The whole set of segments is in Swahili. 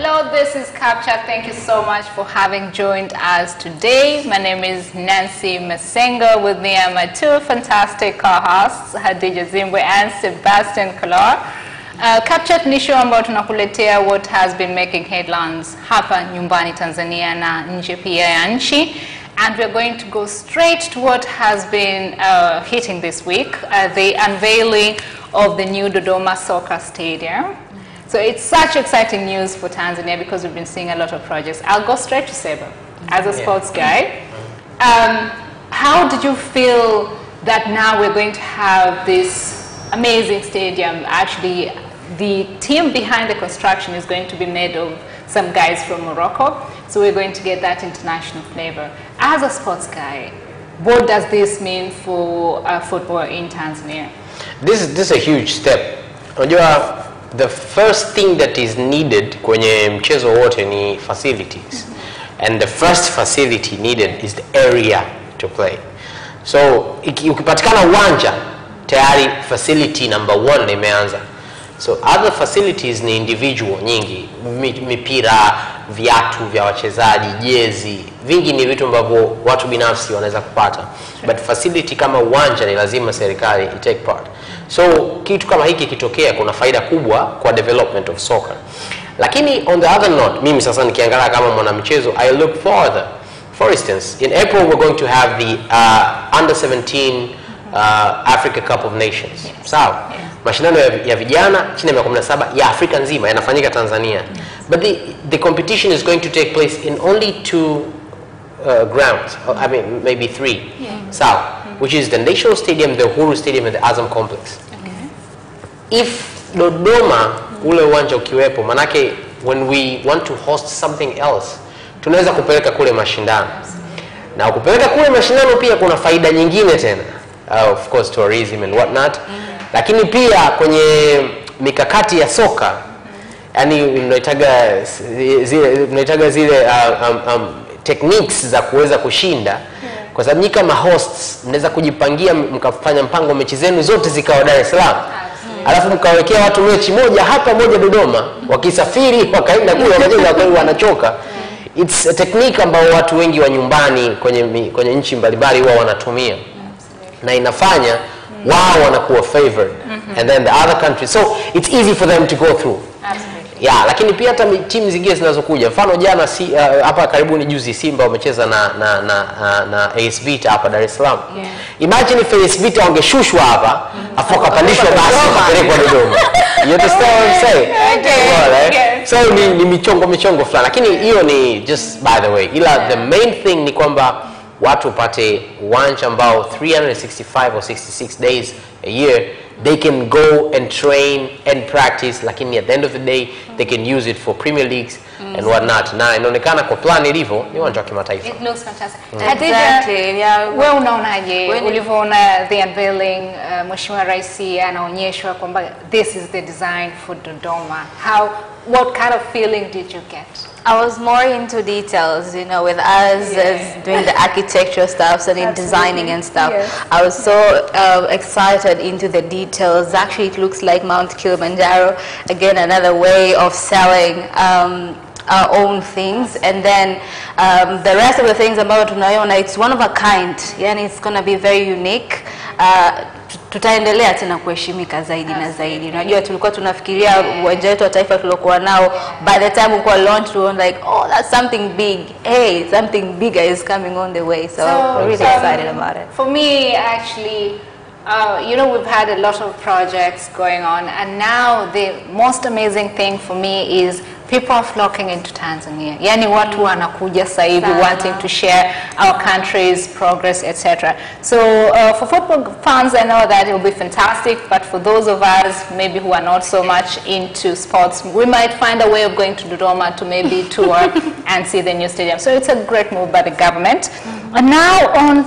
Hello, this is Capture. Thank you so much for having joined us today. My name is Nancy Masengo. With me are my two fantastic co-hosts, Hadija Zimbwe and Sebastian Kalor. Capture ni show ambao tunakuletea what has been making headlines hapa nyumbani Tanzania na nje pia ya nchi. And we're going to go straight to what has been hitting this week, the unveiling of the new Dodoma Soccer Stadium. So it's such exciting news for Tanzania because we've been seeing a lot of projects. I'll go straight to Seba as a sports guy. How did you feel that now we're going to have this amazing stadium? Actually, the team behind the construction is going to be made of some guys from Morocco. So we're going to get that international flavor. As a sports guy, what does this mean for football in Tanzania? This is a huge step. The first thing that is needed kwenye mchezo wote ni facilities. And the first facility needed is the area to play. So ukipatikana uwanja tayari facility number 1 imeanza. So other facilities ni individual nyingi, mipira, viatu vya wachezaji, jezi, vingi ni vitu ambavyo watu binafsi wanaweza kupata. But facility kama uwanja ni lazima serikali take part. So kitu kama hiki kitokea kuna faida kubwa kwa development of soccer. Lakini on the other note, mimi sasa nikiangalia kama mwanamchezo, I look further. For instance, in April we're going to have the under 17 Africa Cup of Nations. Yes. Sawa? Yeah. Mashindano ya vijana chini ya 17 ya Afrika nzima yanafanyika Tanzania. Yes. But the competition is going to take place in only 2 grounds. I mean maybe 3. Yeah. Sawa? Which is the National Stadium, the Uhuru Stadium, and the Azam Complex. Okay. If Dodoma ule uwanja ukiwepo, manake when we want to host something else, tunaweza kupeleka kule mashindano. Na kupeleka kule mashindano pia kuna faida nyingine tena. Of course tourism and whatnot. Lakini pia kwenye mikakati ya soka, yani mnaitaga zile techniques za kuweza kushinda. Kwa sababu nyinyi kama hosts mnaweza kujipangia mkafanya mpango mechi zenu zote zikawa Dar es Salaam. Alafu mkawekea watu mechi moja hapa moja Dodoma, wakisafiri wakaenda kule wanachoka. It's a technique ambayo watu wengi wa nyumbani kwenye nchi mbalimbali huwa wanatumia. Na inafanya wao wanakuwa favored and then the other countries, so it's easy for them to go through. Absolutely. Yeah, lakini pia hata timu zingine zinazokuja, mfano jana hapa karibuni juzi Simba wamecheza na AS Vita hapa Dar es Salaam. Yeah. Imagine if AS Vita wangeshushwa hapa afu akapandishwa basi kupelekwa Dodoma. You understand what I'm saying? Okay. So ni michongo fulani, lakini hiyo ni just by the way. Ila the main thing ni kwamba watu pate uwanja ambao 365 or 66 days a year they can go and train and practice, lakini at the end of the day they can use it for Premier Leagues and whatnot. Na inaonekana kwa plan ilivyo ni uwanja wa kimataifa. It looks fantastic. Exactly. Yeah. Wewe unaonaje ulivyoona the unveiling, Mheshimiwa Rais anaonyeshwa kwamba this is the design for Dodoma? What kind of feeling did you get? I was more into details, you know, with us doing the architecture stuff and in designing and stuff. Yes. I was so excited into the details. Actually, it looks like Mount Kilimanjaro. Again, another way of selling our own things. And then the rest of the things about tunaiona, it's one of a kind. Yani, it's going to be very unique. Tutaendelea tena kuheshimika zaidi na zaidi. Unajua tulikuwa tunafikiria uwanja wetu wa taifa tuliokuwa nao, by the time we launch we were like, oh, that's something big. Hey, something bigger is coming on the way. So we're really excited about it. For me, actually, you know, we've had a lot of projects going on, and now the most amazing thing for me is people are flocking into Tanzania. Yani watu wanakuja sasa hivi wanting to share our country's progress, etc. So for football fans, I know that it will be fantastic, but for those of us maybe who are not so much into sports, we might find a way of going to Dodoma to maybe tour and see the new stadium. So it's a great move by the government. And now on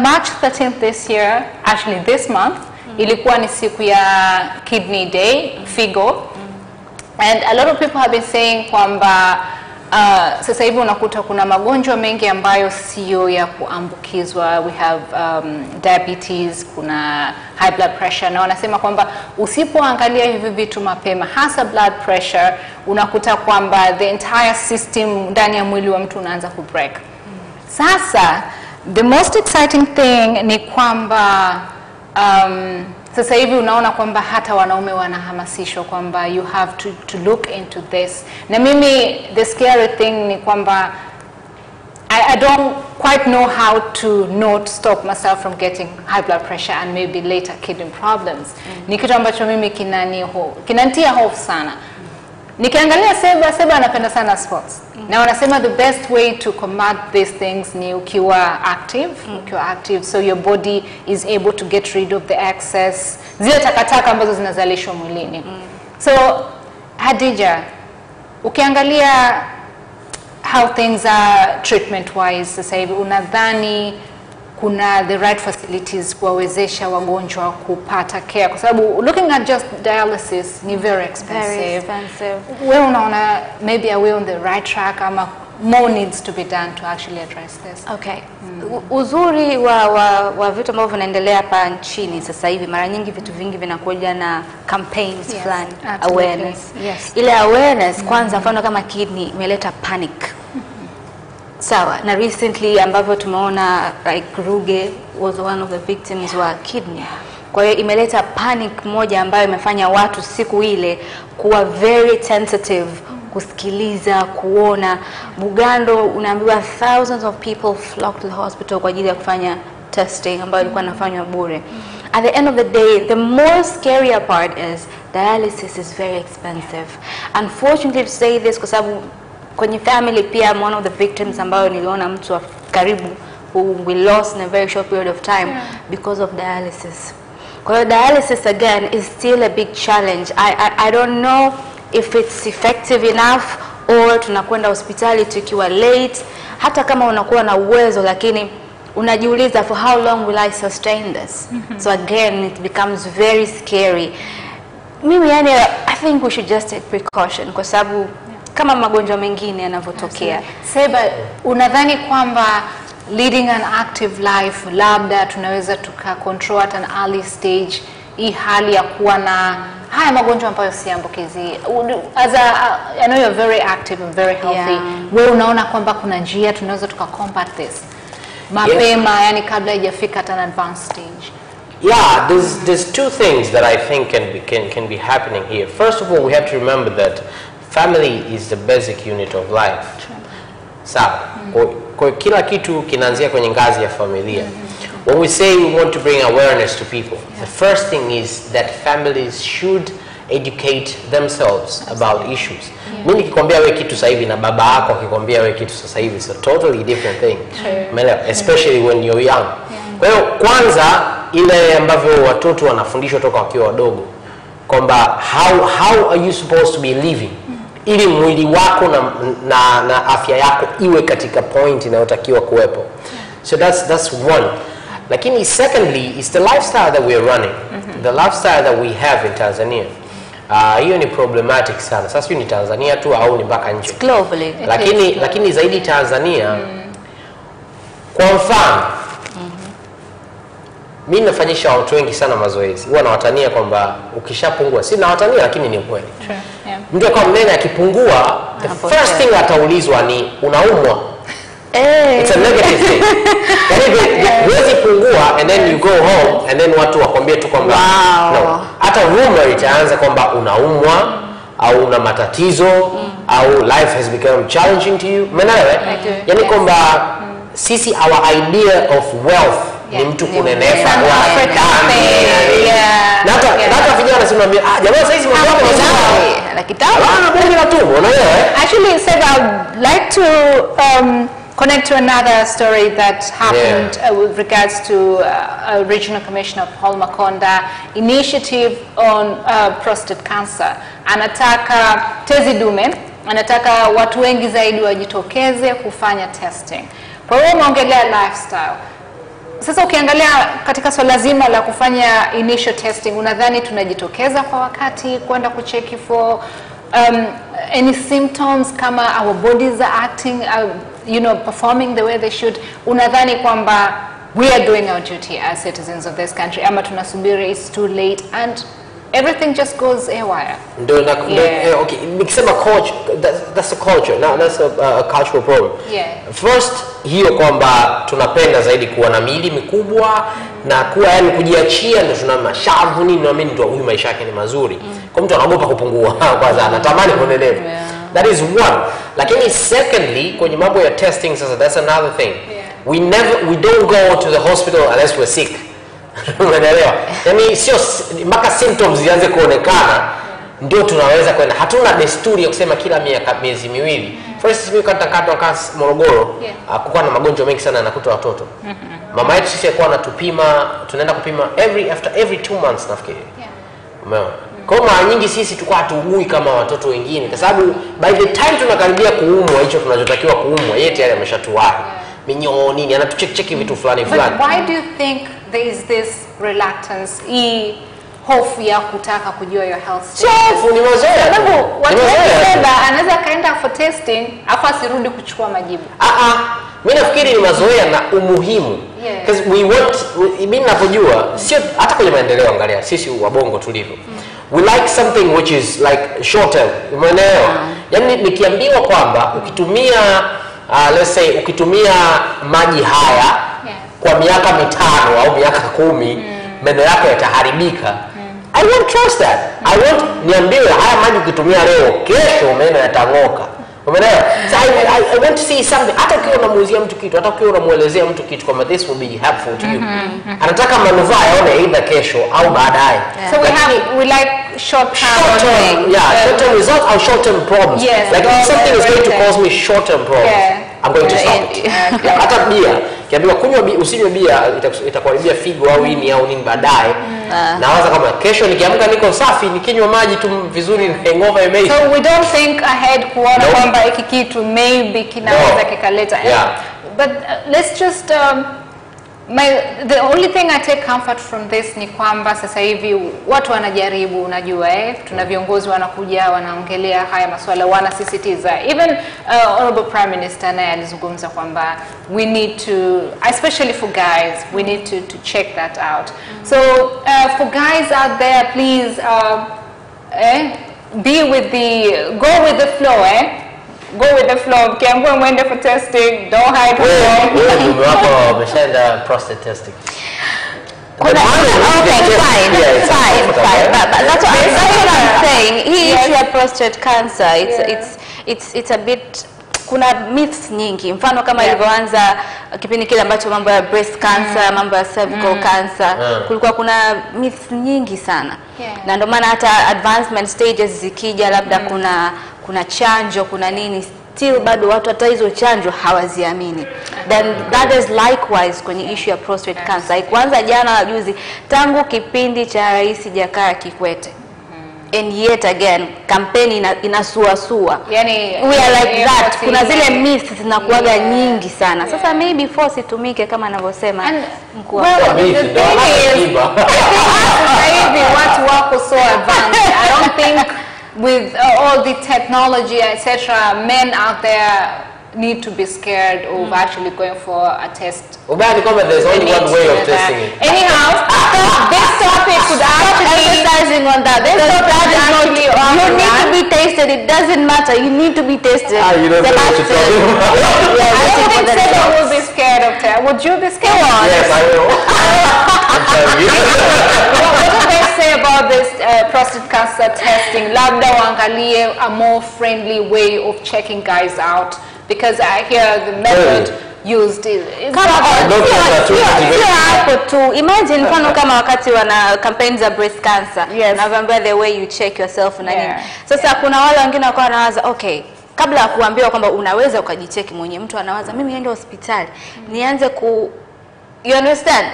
March 13th this year, actually this month, ilikuwa ni siku ya Kidney Day, Figo. And a lot of people have been saying kwamba sasa hivi unakuta kuna magonjwa mengi ambayo sio ya kuambukizwa. We have diabetes, kuna high blood pressure, na wanasema kwamba usipoangalia hivi vitu mapema, hasa blood pressure, unakuta kwamba the entire system ndani ya mwili wa mtu unaanza kubreak. Sasa the most exciting thing ni kwamba sasa hivi unaona kwamba hata wanaume wanahamasishwa kwamba you have to look into this. Na mimi the scary thing ni kwamba I don't quite know how to not stop myself from getting high blood pressure and maybe later kidney problems. Ni kitu ambacho mimi kinanitia hofu sana. Nikiangalia Seba anapenda sana sports. Na wanasema the best way to combat these things ni ukiwa active, so your body is able to get rid of the excess, zile takataka ambazo zinazalishwa mwilini. So Hadija, ukiangalia how things are treatment wise sasa hivi, unadhani kuna the right facilities kuwawezesha wagonjwa kupata care? Kwa sababu looking at just dialysis ni very expensive. Wewe unaona maybe are we on the right track ama more needs to be done to actually address this? Okay. Uzuri wa vitu ambavyo vinaendelea hapa nchini sasa hivi, mara nyingi vitu vingi vinakuja na campaigns fulani, awareness. Yes. Ile awareness kwanza, mfano kama kidney imeleta panic. Sawa, na recently ambavyo tumeona like Ruge was one of the victims wa kidney. Kwa hiyo imeleta panic moja ambayo imefanya watu siku ile kuwa very sensitive, kusikiliza, kuona. Bugando unaambiwa thousands of people flocked to the hospital kwa ajili ya kufanya testing ambayo ilikuwa inafanywa bure. At the end of the day, the more scarier part is dialysis is very expensive. Unfortunately to say this, kwa sababu kwenye family pia I'm one of the victims ambayo niliona mtu wa karibu who we lost in a very short period of time because of dialysis. Kwa hiyo dialysis again is still a big challenge. I don't know if it's effective enough or tunakwenda hospitali tukiwa late, hata kama unakuwa na uwezo lakini unajiuliza for how long will I sustain this? So again it becomes very scary. Mimi yani I think we should just take precaution kwa sababu kama magonjwa mengine yanavyotokea. Seba, unadhani kwamba leading an active life labda tunaweza control at an early stage hii hali ya kuwa na haya magonjwa ambayo si ambukizi? I know you're very active and very healthy. Wewe unaona kwamba kuna njia tunaweza combat this mapema, yani kabla haijafika at an advanced stage? Yeah, there's two things that I think can be happening here. First of all, we have to remember that family is the basic unit of life. Sawa. Kwa kila kitu kinaanzia kwenye ngazi ya familia. When we say we want to bring awareness to people, the first thing is that families should educate themselves about issues. Mimi nikikwambia wewe kitu sasa hivi na baba yako akikwambia wewe kitu sasa hivi, it's a totally different thing. Especially when you're young. Kwa hiyo kwanza ile ambavyo watoto wanafundishwa toka wakiwa wadogo kwamba how are you supposed to be living ili mwili wako na afya yako iwe katika point inayotakiwa kuwepo. So that's one. Lakini secondly is the lifestyle that we are running. The lifestyle that we have in Tanzania. Hiyo ni problematic sana. Sasa ni Tanzania tu au ni mpaka nje? Globally. Lakini zaidi Tanzania. Kwa mfano mimi nafanyisha watu wengi sana mazoezi. Huwa nawatania kwamba ukishapungua, si nawatania lakini ni ukweli. Mtu kama mnene akipungua, the first thing ataulizwa ni unaumwa. It's a negative thing. Huwezi pungua and then you go home and then watu wakwambie tu kwamba no. Hata rumor itaanza kwamba unaumwa au una matatizo au life has become challenging to you. Manawe, yani kwamba sisi our idea of wealth ni mtu kunenefa kwa Nata vijana wanasema jamaa sasa hizi mambo yanasema na kitabu na tumbo unaelewa. Actually said I'd like to connect to another story that happened with regards to a regional commissioner Paul Makonda initiative on prostate cancer. Anataka tezi dume, anataka watu wengi zaidi wajitokeze kufanya testing. Kwa hiyo umeongelea lifestyle. Sasa ukiangalia katika swala zima la kufanya initial testing, unadhani tunajitokeza kwa wakati kwenda kucheki for any symptoms kama our bodies are acting, you know, performing the way they should, unadhani kwamba we are doing our duty as citizens of this country, ama tunasubiri it's too late and everything just goes haywire? Okay, nikisema culture, that's a culture. Now that's a cultural problem. Yeah. First, hiyo kwamba tunapenda zaidi kuwa na miili mikubwa na kuwa yani kujiachia, ndio tuna mashavu nini, na mimi ndio huyu maisha yake ni mazuri. Kwa mtu anaogopa kupungua kwanza, anatamani kuendelea. That is one. Lakini secondly, kwenye mambo ya testing sasa, that's another thing. We don't go to the hospital unless we're sick. Umeelewa? Yani sio mpaka symptoms zianze kuonekana ndio tunaweza kwenda. Hatuna desturi ya kusema kila miezi miwili. For instance, mimi kata Morogoro, kukuwa na magonjwa mengi sana yanakuta watoto. Mama yetu sisi alikuwa anatupima, tunaenda kupima after every 2 months nafikiri. Umeona? Kwa mara nyingi sisi tulikuwa hatuugui kama watoto wengine kwa sababu by the time tunakaribia kuumwa hicho tunachotakiwa kuumwa yeye tayari ameshatuwahi. Minyoo nini anatucheki vitu fulani. But why do you think there is this reluctance, hofu ya kutaka kujua your health status? Hofu ni mazoea. Sababu watu wengi anaweza kaenda for testing afa asirudi kuchukua majibu. Mimi nafikiri ni mazoea na umuhimu. Because we want, mimi ninapojua sio hata kwenye maendeleo, angalia sisi wabongo tulivyo. We like something which is like short term. Umeelewa? Yaani nikiambiwa kwamba ukitumia let's say ukitumia maji haya kwa miaka 5 au miaka 10 meno yako yataharibika. I won't trust that. I won't niambiwe haya maji ukitumia leo kesho meno yatang'oka. Umeelewa? So I want to see something. Hata ukiwa unamuuzia mtu kitu, hata ukiwa unamuelezea mtu kitu kama this will be helpful to you. Anataka manufaa yaone either kesho au baadaye. So we like short term. Short term results or short term problems. Like if something is going to cause me short term problems, I'm going to stop it. Hata bia, kiambiwa kunywa bia, usinywe bia itakuharibia figo au ini au nini baadaye. Nawaza kama kesho nikiamka niko safi nikinywa maji tu vizuri hangover imeisha. So we don't think ahead kuona kwamba hiki kitu maybe kinaweza kikaleta. But let's just the only thing I take comfort from this ni kwamba sasa hivi watu wanajaribu, unajua tuna viongozi wanakuja wanaongelea haya masuala, wanasisitiza. Even Honorable Prime Minister naye alizungumza kwamba we need to, especially for guys, we need to check that out. So for guys out there, please go with the flow, Go with the flow. Kiambu mwende for testing. Don't hide from home. Wewe umeshaenda prostate testing. Okay, fine. But that's what I'm saying. Hii issue ya prostate cancer, it's a bit, kuna myths nyingi. Mfano kama ilivyoanza kipindi kile ambacho mambo ya breast cancer, mambo ya cervical cancer, kulikuwa kuna myths nyingi sana. Na ndio maana hata advancement stages zikija, labda kuna chanjo, kuna nini, still bado watu hata hizo chanjo hawaziamini. Then that is likewise kwenye issue ya prostate cancer. Kwanza jana juzi tangu kipindi cha Rais Jakaya Kikwete. And yet again kampeni inasuasua. Yani we are like that. Kuna zile myths zinakuaga nyingi sana. Sasa maybe force itumike kama anavyosema mkuu. Well, the thing is maybe watu wako so advanced. I don't think with all the technology, etc., men out there need to be scared of actually going for a test. There's only one way of testing it. Anyhow, this topic could actually emphasizing on that. This topic actually you need to be tested. It doesn't matter. You need to be tested. You don't know what you're talking about. I don't think Seba will be scared of that. Would you be scared? Yes, I will. I'm telling you. What do they say about this prostate cancer testing? Labda waangalie a more friendly way of checking guys out. Because I hear the method used is imagine mfano kama wakati wana campaigns za breast cancer, na the way you check yourself na nini. Sasa kuna wale wengine wako wanawaza okay, kabla ya kuambiwa kwamba unaweza ukajicheki mwenyewe, mtu anawaza mimi niende hospitali nianze you understand?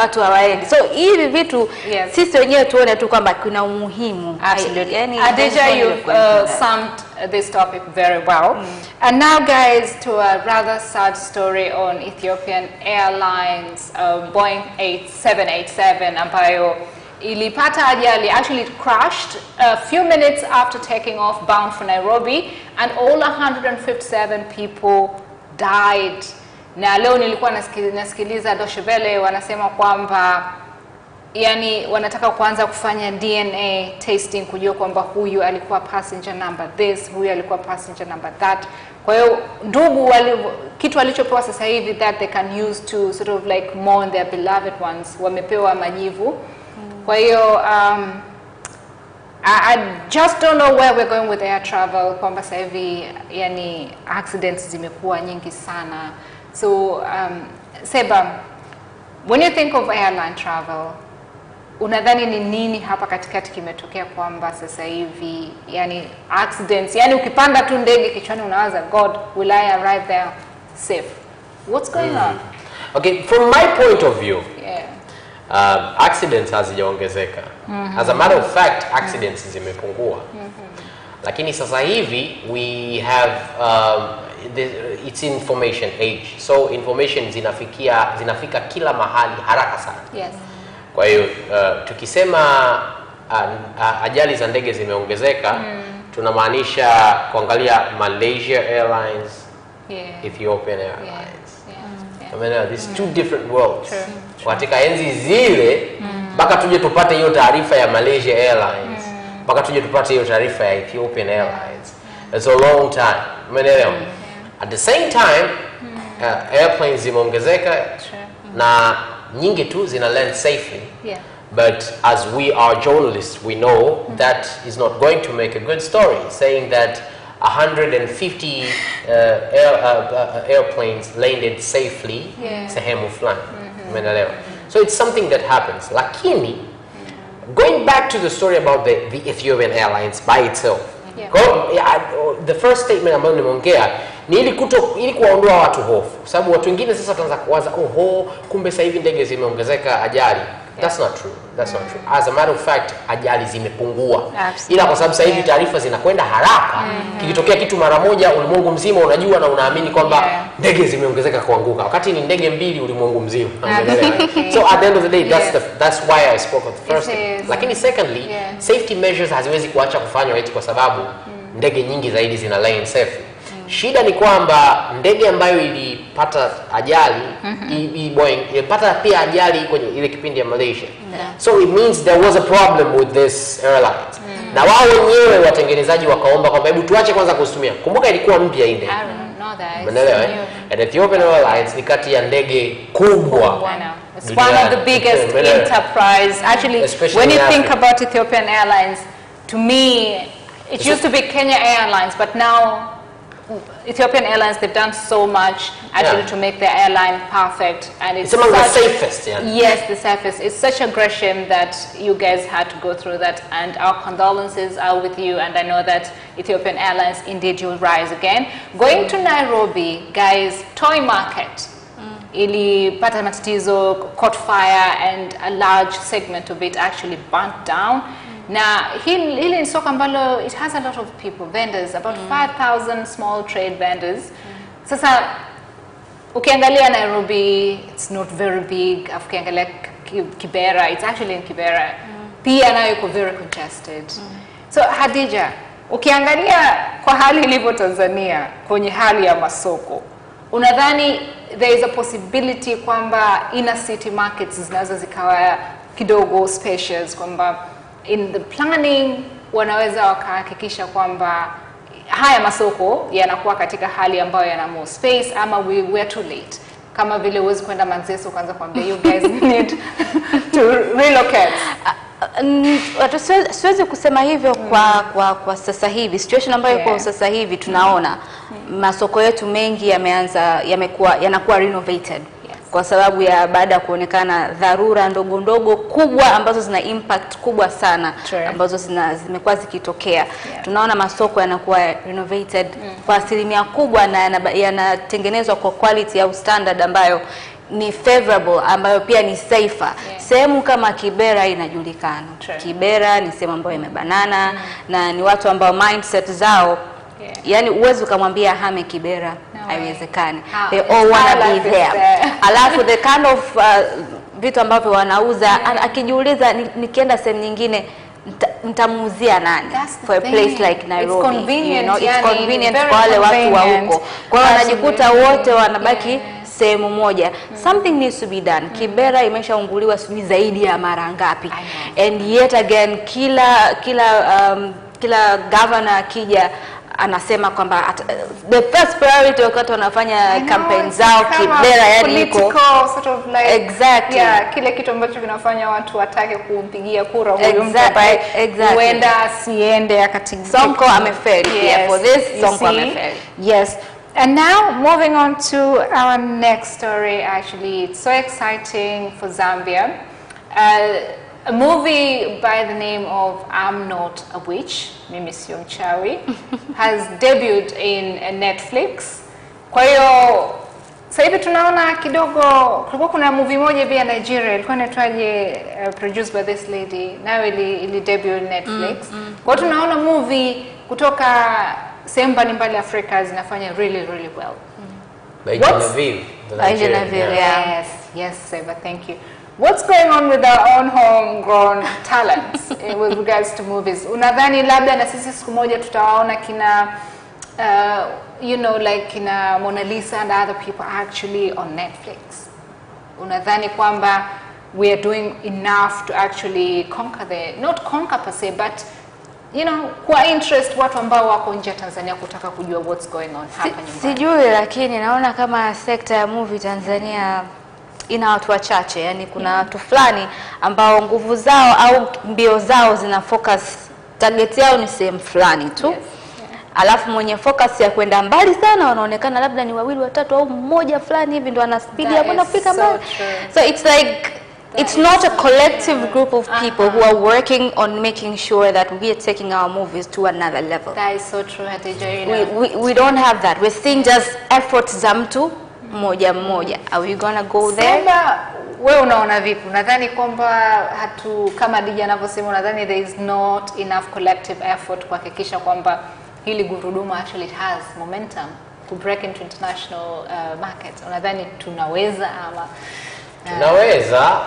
Atu hawaendi. So hivi vitu sisi wenyewe tuone tu kwamba kuna umuhimu. Absolutely. Adija, you've summed this topic very well. And now guys, to a rather sad story on Ethiopian Airlines Boeing 787 ambayo ilipata ajali, actually it crashed a few minutes after taking off bound for Nairobi, and all 157 people died. Na leo nilikuwa nasikiliza Deutsche Welle wanasema kwamba yani wanataka kuanza kufanya DNA testing kujua kwamba huyu alikuwa passenger number this, huyu alikuwa passenger number that. Kwa hiyo ndugu kitu walichopewa sasa hivi that they can use to sort of like mourn their beloved ones, wamepewa majivu. Kwa hiyo I just don't know where we're going with air travel, kwamba sasa hivi yani accidents zimekuwa nyingi sana. So Seba, when you think of airline travel, unadhani ni nini hapa katikati kimetokea kwamba sasa hivi yani accidents, yani ukipanda tu ndege kichwani unawaza God, will I arrive there safe? What's going on? Okay, from my point of view, accidents hazijaongezeka. As a matter of fact, accidents zimepungua. Lakini sasa hivi we have it's information age. So information zinafika kila mahali haraka sana. Yes. Kwa hiyo tukisema ajali za ndege zimeongezeka, tunamaanisha kuangalia Malaysia Airlines, Ethiopian Airlines. I mean, these two different worlds. Katika enzi zile mpaka tuje tupate hiyo taarifa ya Malaysia Airlines, mpaka tuje tupate hiyo taarifa ya Ethiopian Airlines. It's a long time. Umeelewa? At the same time, airplanes zimeongezeka na nyingi tu zina land safely. But as we are journalists, we know that is not going to make a good story, saying that 150 airplanes landed safely sehemu fulani. So it's something that happens. Lakini, going back to the story about the Ethiopian Airlines by itself, the first statement ambayo nimeongea ni ili kuwaondoa watu hofu, sababu watu wengine sasa wataanza kuwaza kumbe sasa hivi ndege zimeongezeka ajali. That's not true. That's not true. As a matter of fact, ajali zimepungua. Ila kwa sababu sasa hivi taarifa zinakwenda haraka, kikitokea kitu mara moja ulimwengu mzima unajua na unaamini kwamba ndege zimeongezeka kuanguka, wakati ni ndege mbili ulimwengu mzima. So at the end of the day, that's why I spoke of the first thing. Lakini secondly, safety measures haziwezi kuacha kufanywa eti kwa sababu ndege nyingi zaidi zina land safely. Shida ni kwamba ndege ambayo ilipata ajali, Boeing ilipata pia ajali kwenye ile kipindi ya Malaysia. So it means there was a problem with this airlines. Na wao wenyewe watengenezaji wakaomba kwamba hebu tuache kwanza kutumia. Kumbuka ilikuwa mpya ile ndege. Umeelewa? And Ethiopian Airlines ni kati ya ndege kubwa. It's one of the biggest enterprise. Actually, when you think about Ethiopian Airlines, to me, it used to be Kenya Airlines, but now Ethiopian Airlines, they've done so much actually to make their airline perfect, and it's among the safest. Yes, the safest. It's such aggression that you guys had to go through that, and our condolences are with you, and I know that Ethiopian Airlines, indeed, you'll rise again. Going to Nairobi, guys, toy market. Ilipata matatizo, caught fire, and a large segment of it actually burnt down. Now, hili ni soko ambalo, it has a lot of people, vendors, about 5,000 small trade vendors. Sasa, ukiangalia Nairobi, it's not very big. Ukiangalia Kibera, it's actually in Kibera. Pia nayo iko very congested. So, Hadija, ukiangalia kwa hali ilivyo Tanzania, kwenye hali ya masoko, unadhani there is a possibility kwamba inner city markets zinaweza zikawa kidogo spacious, kwamba in the planning wanaweza wakahakikisha kwamba haya masoko yanakuwa katika hali ambayo yana more space, ama we were too late? Kama vile uwezi kwenda Manzeso kwanza kwambia you guys need to relocate. Siwezi kusema hivyo kwa sasa hivi. Situation ambayo kwa sasa hivi tunaona masoko yetu mengi yanakuwa renovated. Kwa sababu ya baada ya kuonekana dharura ndogo ndogo kubwa ambazo zina impact kubwa sana ambazo zimekuwa zikitokea. Tunaona masoko yanakuwa renovated kwa asilimia kubwa na yanatengenezwa kwa quality au standard ambayo ni favorable, ambayo pia ni safer. Sehemu kama Kibera inajulikana. Kibera ni sehemu ambayo imebanana na ni watu ambao mindset zao yani uwezo kumwambia hame Kibera haiwezekani. They all want to be there. Alafu the kind of vitu ambavyo wanauza, akijiuliza nikienda sehemu nyingine nitamuuzia nani for a place like Nairobi. It's convenient, you know, it's convenient kwa wale watu wa huko. Kwa hiyo wanajikuta wote wanabaki sehemu moja. Something needs to be done. Kibera imeshaunguliwa sijui zaidi ya mara ngapi. And yet again kila governor akija anasema kwamba the first priority wakati wanafanya campaign zao Kibera yani iko sort of like exactly kile kitu ambacho kinafanya watu watake kumpigia kura huyo mtu ambaye huenda asiende akatingia. Sonko amefeli. Yeah, for this Sonko amefeli. Yes. And now moving on to our next story. Actually, it's so exciting for Zambia. A movie by the name of I'm Not a Witch, Mimi Sio Mchawi, has debuted in Netflix. Kwa hiyo sasa hivi tunaona kidogo kulikuwa kuna movie moja pia Nigeria ilikuwa inaitwaje produced by this lady, now ili debut in Netflix. Kwa hiyo tunaona movie kutoka sehemu mbalimbali Afrika zinafanya really well. By Genevieve, Yes, Seba, thank you. What's going on with our own homegrown talents with regards to movies? Unadhani labda na sisi siku moja tutawaona kina you know, like kina Mona Lisa and other people actually on Netflix? Unadhani kwamba we are doing enough to actually conquer not conquer per se, but you know, kwa interest watu ambao wako nje Tanzania kutaka kujua what's going on hapa nyumbani? Sijui, lakini naona kama sekta ya movie Tanzania ina watu wachache, yani kuna watu fulani ambao nguvu zao au mbio zao zina focus, target yao ni sehemu fulani tu. Alafu mwenye focus ya kwenda mbali sana wanaonekana labda ni wawili watatu au mmoja fulani hivi ndo ana speed ya kwenda kufika mbali. So it's like it's not a collective group of people who are working on making sure that we are taking our movies to another level. That is so true, Hadija. We don't have that. We're seeing just efforts za mtu mmoja. Are we gonna go there? Sema, wewe unaona vipi? Unadhani kwamba kama Hadija anavyosema, unadhani there is not enough collective effort kuhakikisha kwamba hili gurudumu actually has momentum to break into international markets? Unadhani tunaweza ama tunaweza?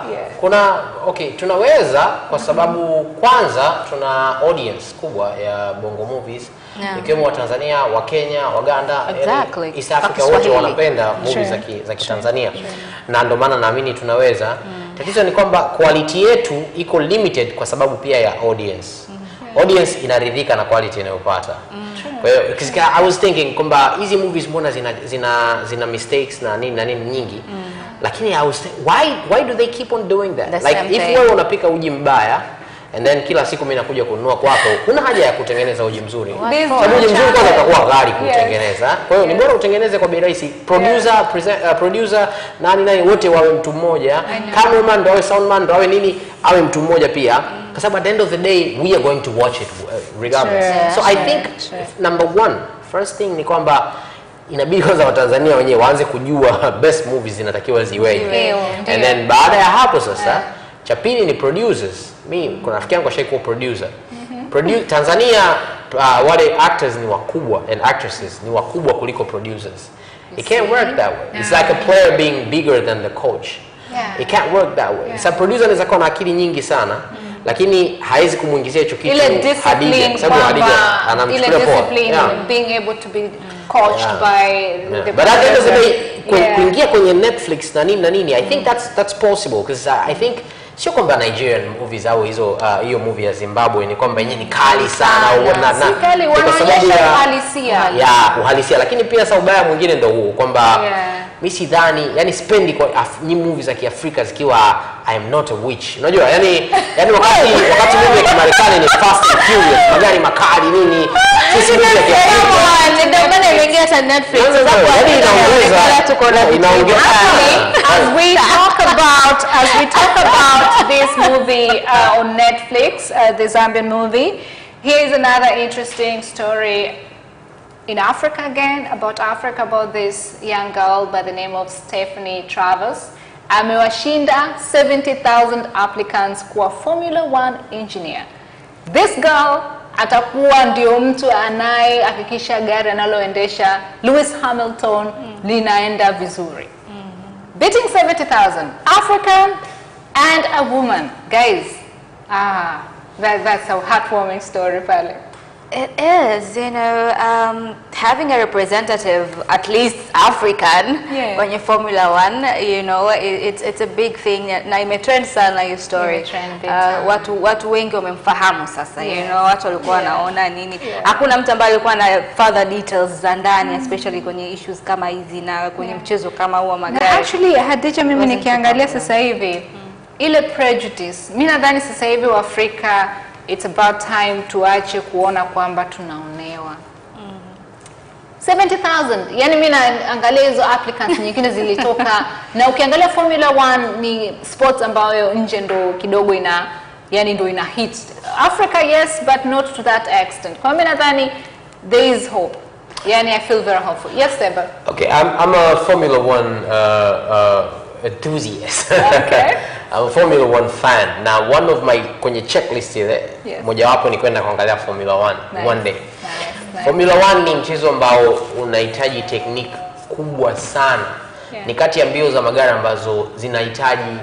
Tunaweza kwa sababu kwanza tuna audience kubwa ya Bongo movies, ikiwemo wa Tanzania, wa Kenya, Waganda, East Africa, wote wanapenda movies za Kitanzania. Na ndio maana naamini tunaweza. Tatizo ni kwamba quality yetu iko limited kwa sababu pia ya audience. Audience inaridhika na quality inayopata. Kwa hiyo I was thinking kwamba hizi movies mbona zina mistakes na nini nyingi. Lakini I was why do they keep on doing that? Like if wewe unapika uji mbaya and then kila siku mimi nakuja kununua kwako, kuna haja ya kutengeneza uji mzzuri. Sababu uji mzuri kwanza utakuwa ghali kutengeneza. Kwa hiyo ni bora utengeneze kwa bei rahisi. Producer nani wote wawe mtu mmoja. Cameraman ndio awe, soundman ndio awe nini, awe mtu mmoja pia. Kwa sababu at the end of the day we are going to watch it regardless. So I think number one, first thing ni kwamba inabidi kwanza Watanzania wenyewe waanze kujua best movies zinatakiwa ziweje. And then baada ya hapo sasa cha pili ni producers. Mimi kuna rafiki yangu ashaikuwa producer. Tanzania wale actors ni wakubwa and actresses ni wakubwa kuliko producers. It can't work that way. It's like a player being bigger than the coach. It can't work that way. It's a producer anaweza kuwa na akili nyingi sana, lakini haizi kumuingizia hicho kitu Hadija, sababu Hadija anamchukulia poa. Being able to be coached by the but at the end of the day kuingia kwenye Netflix na nini I think that's possible, because I think sio kwamba Nigerian movies au hiyo movie ya Zimbabwe ni kwamba yenyewe ni kali sana au kwa sababu ya uhalisia, lakini pia sababu ubaya mwingine ndio huo kwamba mimi sidhani, yani spendi kwa movies za Kiafrika zikiwa I am not a witch. Unajua yani wakati movie ya Kimarekani ni Fast and Furious, magari makali nini, sisi movie ya Kiafrika ndio maana imeingia hata Netflix. As we talk about this movie on Netflix, the Zambian movie, here is another interesting story in Africa again, about this young girl by the name of Stephanie Travers. Amewashinda 70,000 applicants kwa Formula 1 engineer. This girl atakuwa ndio mtu anayehakikisha gari analoendesha Lewis Hamilton linaenda vizuri. Beating 70,000. Africa, and a woman. Guys, that's a heartwarming story, pale. It is, you know, having a representative, at least African, when you Formula One, you know, it's a big thing. Na imetrend sana hiyo story. Watu wengi wamemfahamu sasa, you know, watu walikuwa wanaona nini. Hakuna mtu ambaye alikuwa na further details za ndani, especially kwenye issues kama hizi na kwenye mchezo kama huo magari. Actually, Hadija, mimi nikiangalia sasa hivi ile prejudice, mimi nadhani sasa hivi wa Afrika it's about time tuache kuona kwamba tunaonewa. 70,000. Yani mimi naangalia hizo applicants nyingine zilitoka na ukiangalia Formula 1 ni sports ambayo nje ndo kidogo ina hit. Africa yes, but not to that extent. Kwa mimi nadhani there is hope. Yani I feel very hopeful. Yes, Seba. Okay, I'm a Formula 1 enthusiast. Okay. I'm a Formula 1 fan. Now one of my kwenye checklist ile mojawapo ni kwenda kuangalia Formula 1 one day. Nice. Formula 1 ni mchezo ambao unahitaji technique kubwa sana. Ni kati ya mbio za magari ambazo zinahitaji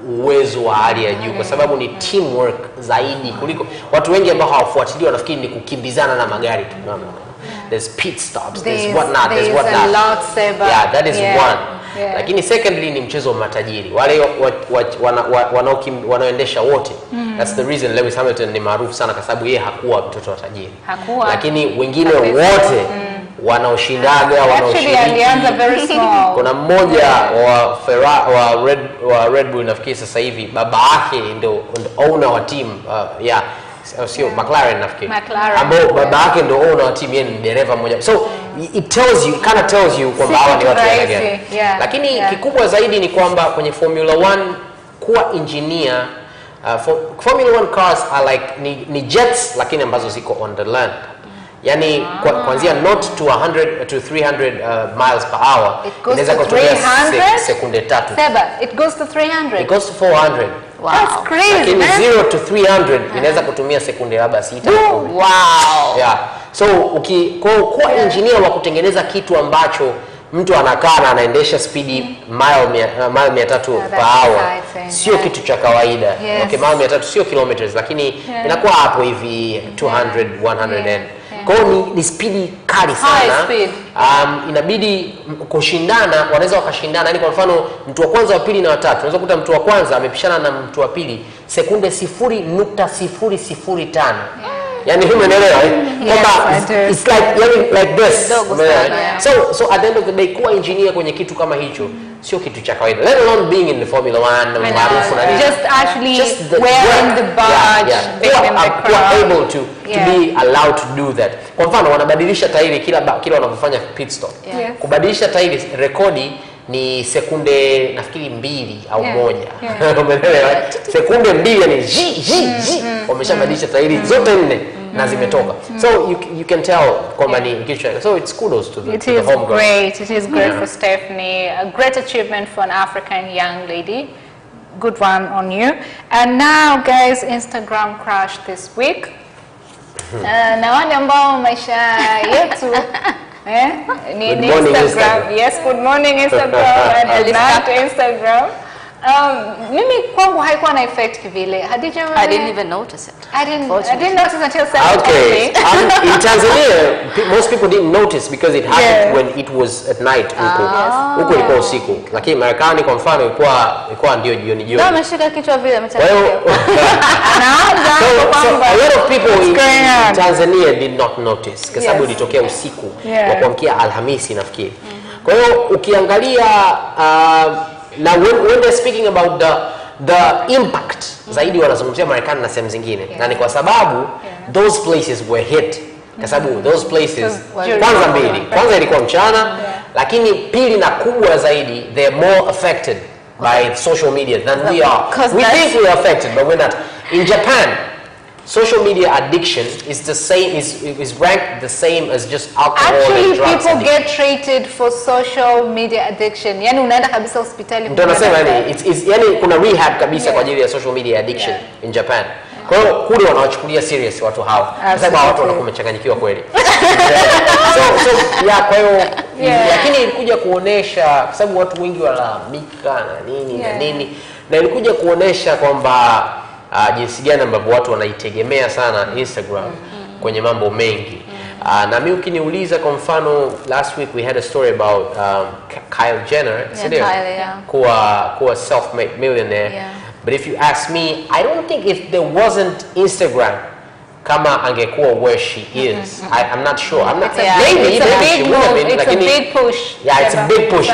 uwezo wa hali ya juu kwa sababu ni teamwork zaidi kuliko watu wengi ambao hawafuatilii wanafikiri ni kukimbizana na magari tu. There's pit stops, there's whatnot, there's whatnot. Yeah, that is one. Lakini secondly ni mchezo wa matajiri. Wale wanaoendesha wote. That's the reason Lewis Hamilton ni maarufu sana kwa sababu yeye hakuwa mtoto wa tajiri. Lakini wengine wote wanaoshindaga wanaoshiriki. Alianza very small. Kuna mmoja wa Red Bull nafikiri sasa hivi baba yake ndio owner wa team sio McLaren nafikiri. Ambao baba yake ndio owner wa team, yeye ni dereva mmoja. So it kind of tells you kwamba hawa ni watu wa aina gani. Lakini kikubwa zaidi ni kwamba kwenye Formula 1 kuwa engineer, Formula 1 cars are like ni jets lakini ambazo ziko on the land. Yani kuanzia 0 to 100 to 300 miles per hour inaweza kutumia sekunde 3. Seba, it goes to 300. It goes to 400. Wow. That's crazy. Lakini 0 to 300 inaweza kutumia sekunde labda 6. Wow. Yeah. So kuwa engineer wa kutengeneza kitu ambacho mtu anakaa na anaendesha speedi mile 300 per hour sio kitu cha kawaida. Okay, mile 300 sio kilometers lakini inakuwa hapo hivi 200 100 Kwa ni speedi kali sana. Inabidi kushindana, wanaweza wakashindana. Yani kwa mfano mtu wa kwanza wa pili na wa tatu, unaweza kukuta mtu wa kwanza amepishana na mtu wa pili sekunde 0.005. Yani umeelewa? It's like this. So at the end of the day kuwa engineer kwenye kitu kama hicho sio kitu cha kawaida. Let alone being in the Formula 1 maarufu na nini. Just actually wearing the badge, being in the crowd. Able to be allowed to do that. Kwa mfano wanabadilisha tairi kila wanapofanya pit stop. Kubadilisha tairi rekodi ni sekunde nafikiri 2 au 1. Umeelewa? Sekunde 2 yani wameshabadilisha tairi zote 4 na zimetoka. So you can tell kwamba ni kitu. So it's kudos to the home girl. It is great for Stephanie. A great achievement for an African young lady. Good one on you. And now guys, Instagram crash this week. Na wale ambao maisha yetu ni Instagram. Yes, good morning Instagram and not Instagram. Mimi kwangu haikuwa na effect kivile. Hadija, I didn't even notice it. I didn't notice until 7. Okay. In Tanzania, most people didn't notice because it happened when it was at night huko ilikuwa usiku. Lakini Marekani kwa mfano ilikuwa ndio jioni. Ndio ameshika kichwa vile ametaka. So a lot of people in Tanzania did not notice kwa sababu ilitokea usiku wa kuamkia Alhamisi nafikiri. Kwa hiyo ukiangalia now when they're speaking about the impact zaidi wanazungumzia Marekani na sehemu zingine na ni kwa sababu those places were hit kwa sababu those places kwanza ilikuwa mchana lakini pili na kubwa zaidi they're more affected by social media than we are. We think we are affected but we're not. In Japan social media addiction is the same is ranked the same as just alcohol. Actually, and drugs. People get treated for social media addiction. Yani unaenda kabisa hospitali. Ndio nasema yani kuna rehab kabisa kwa ajili ya social media addiction in Japan. Kwa hiyo kule wanawachukulia serious watu hao. Sababu watu wanakuwa wamechanganyikiwa kweli. Kwa hiyo lakini ilikuja kuonesha kwa sababu watu wengi walalamika na nini na nini. na ilikuja kuonesha kwamba jinsi gani ambavyo watu wanaitegemea sana Instagram kwenye mambo mengi. Na mimi ukiniuliza kwa mfano, last week we had a story about Kylie Jenner, kuwa self-made millionaire. But if you ask me, I don't think if there wasn't Instagram, kama angekuwa where she is. I'm not sure. I'm not saying maybe it's a big push. Yeah, it's a big push.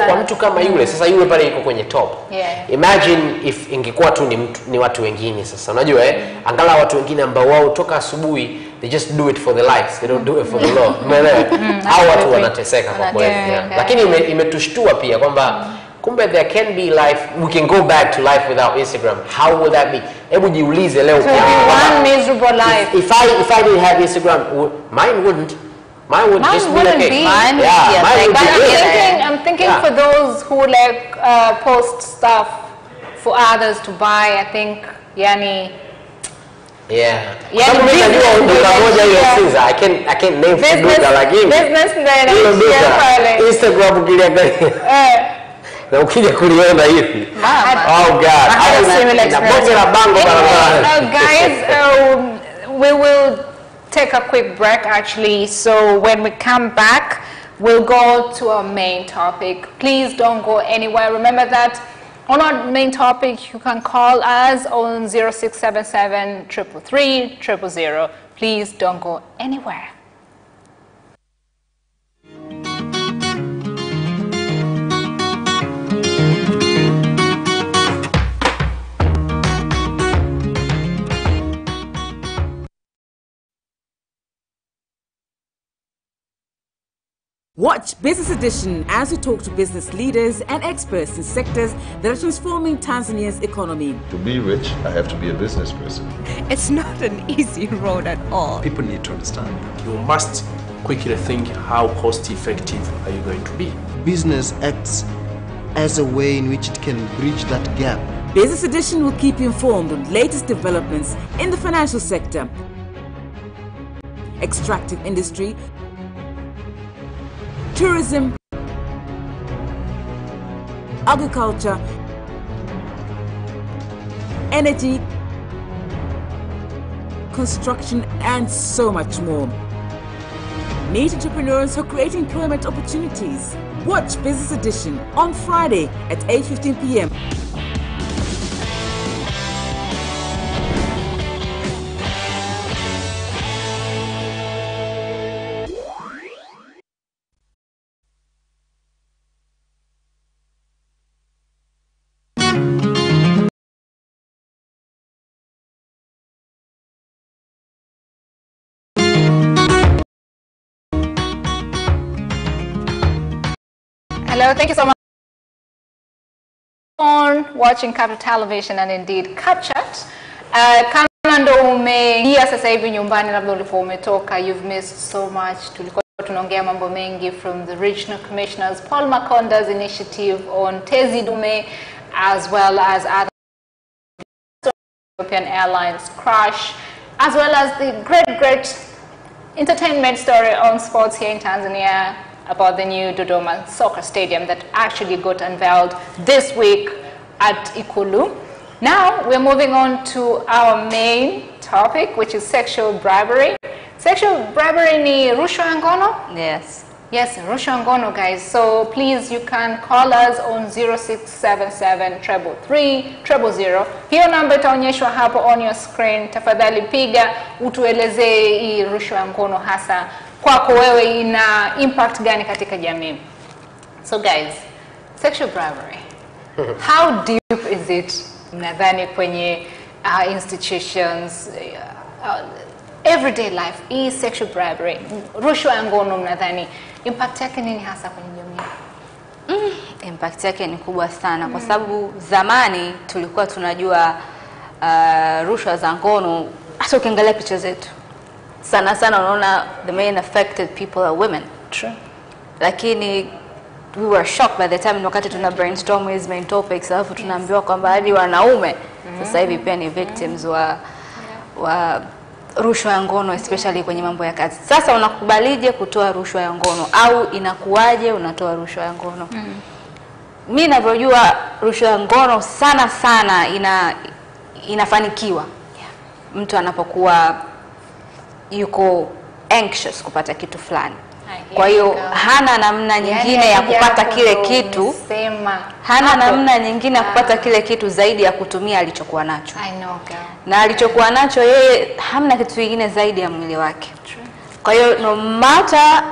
Kwa mtu kama yule, sasa yule pale yuko kwenye top. Imagine if ingekuwa tu ni watu wengine sasa. Unajua angalau watu wengine ambao wao toka asubuhi they just do it for the likes, they don't do it for the love. Umeelewa? Hao watu wanateseka kwa kweli. Lakini imetushtua pia kwamba kumbe there can be life, we can go back to life without Instagram. How would that be? Hebu jiulize leo kwa one miserable life. If I didn't have Instagram, mine would just be okay. Mine would be I'm thinking for those who like post stuff for others to buy, I think yani I can't name Duka lakini business Instagram ukiliangalia na ukija kuliona hivi, oh God, guys, we will take a quick break actually, so when we come back we'll go to our main topic. Please don't go anywhere. Remember that on our main topic you can call us on 0677 333 000. Please don't go anywhere. Watch Business Edition as we talk to business leaders and experts in sectors that are transforming Tanzania's economy. To be rich, I have to be a business person. It's not an easy road at all. People need to understand. You must quickly think how cost effective are you going to be. Business acts as a way in which it can bridge that gap. Business Edition will keep you informed on latest developments in the financial sector, extractive industry, tourism, agriculture, energy, construction, and so much more. Meet entrepreneurs who create employment opportunities. Watch Business Edition on Friday at 8:15 p.m. Hello, thank you so much for watching Capital Television and indeed Chat. Kama ndo umeingia sasa hivi nyumbani, labda ulikuwa umetoka, you've missed so much. Tulikuwa tunaongea mambo mengi from the Regional Commissioners Paul Makonda's initiative on Tezi Dume, as well as other European Airlines crash, as well as the great entertainment story on sports here in Tanzania about the new Dodoma soccer stadium that actually got unveiled this week at Ikulu. Now we're moving on to our main topic, which is sexual bribery. Sexual bribery ni rushwa ya ngono? Yes, rushwa ya ngono, guys. So please, you can call us on 0677 333 000. Hiyo namba itaonyeshwa hapo on your screen. Tafadhali piga utuelezee hii rushwa ya ngono hasa kwako wewe ina impact gani katika jamii. So guys, sexual bribery, how deep is it nadhani kwenye institutions, everyday life, hii sexual bribery, rushwa ya ngono, mnadhani impact yake nini hasa kwenye jamii? Impact yake ni kubwa sana kwa sababu zamani tulikuwa tunajua rushwa za ngono, hata ukiangalia picha zetu sana unaona the main affected people are women. True. Lakini we were shocked by the time wakati tuna brainstorm these main topics, alafu tunaambiwa kwamba hadi wanaume sasa hivi pia ni victims wa rushwa ya ngono, especially kwenye mambo ya kazi. Sasa unakubalije kutoa rushwa ya ngono, au inakuwaje unatoa rushwa ya ngono? mimi ninavyojua rushwa ya ngono sana inafanikiwa mtu anapokuwa yuko anxious kupata kitu fulani. Kwa hiyo hana namna nyingine ya kupata kile kitu. Hana namna nyingine ya kupata kile kitu zaidi ya kutumia alichokuwa nacho. Na alichokuwa nacho yeye hamna kitu kingine zaidi ya mwili wake. Kwa hiyo no matter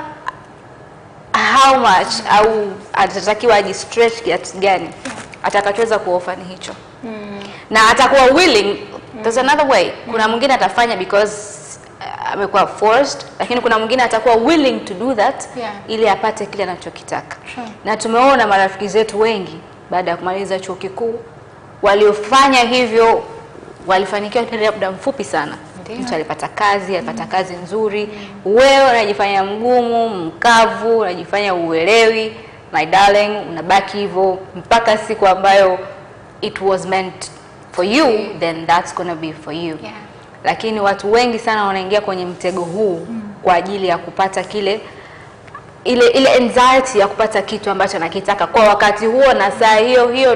how much au atatakiwa ajistretch kiasi gani, atakachoweza kuofa ni hicho. Na atakuwa willing. There's another way. Kuna mwingine atafanya because amekuwa forced, lakini kuna mwingine atakuwa willing to do that ili apate kile anachokitaka. Na tumeona marafiki zetu wengi baada ya kumaliza chuo kikuu waliofanya hivyo walifanikiwa kwa muda mfupi sana. Mtu alipata kazi nzuri. Wewe unajifanya mgumu, mkavu, unajifanya uelewi, my darling, unabaki hivyo mpaka siku ambayo it was meant for you, then that's gonna be for you. Lakini watu wengi sana wanaingia kwenye mtego huu kwa ajili ya kupata kile ile anxiety ya kupata kitu ambacho anakitaka kwa wakati huo na saa hiyo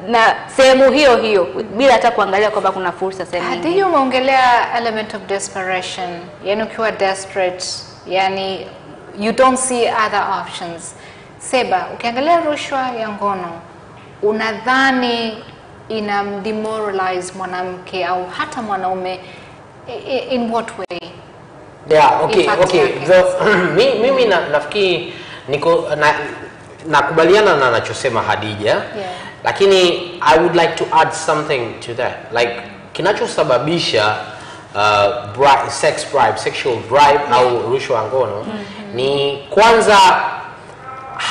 na sehemu hiyo bila hata kuangalia kwamba kuna fursa sehemu nyingine. Hadi umeongelea element of desperation. Yani ukiwa desperate, yani you don't see other options. Seba, ukiangalia rushwa ya ngono, unadhani ina demoralize mwanamke au hata mwanaume in what way? Yeah, okay. Mimi nafikiri niko nakubaliana na anachosema Hadija. Lakini I would like to add something to that. Like kinachosababisha sex bribe, sexual bribe au rushwa ngono ni kwanza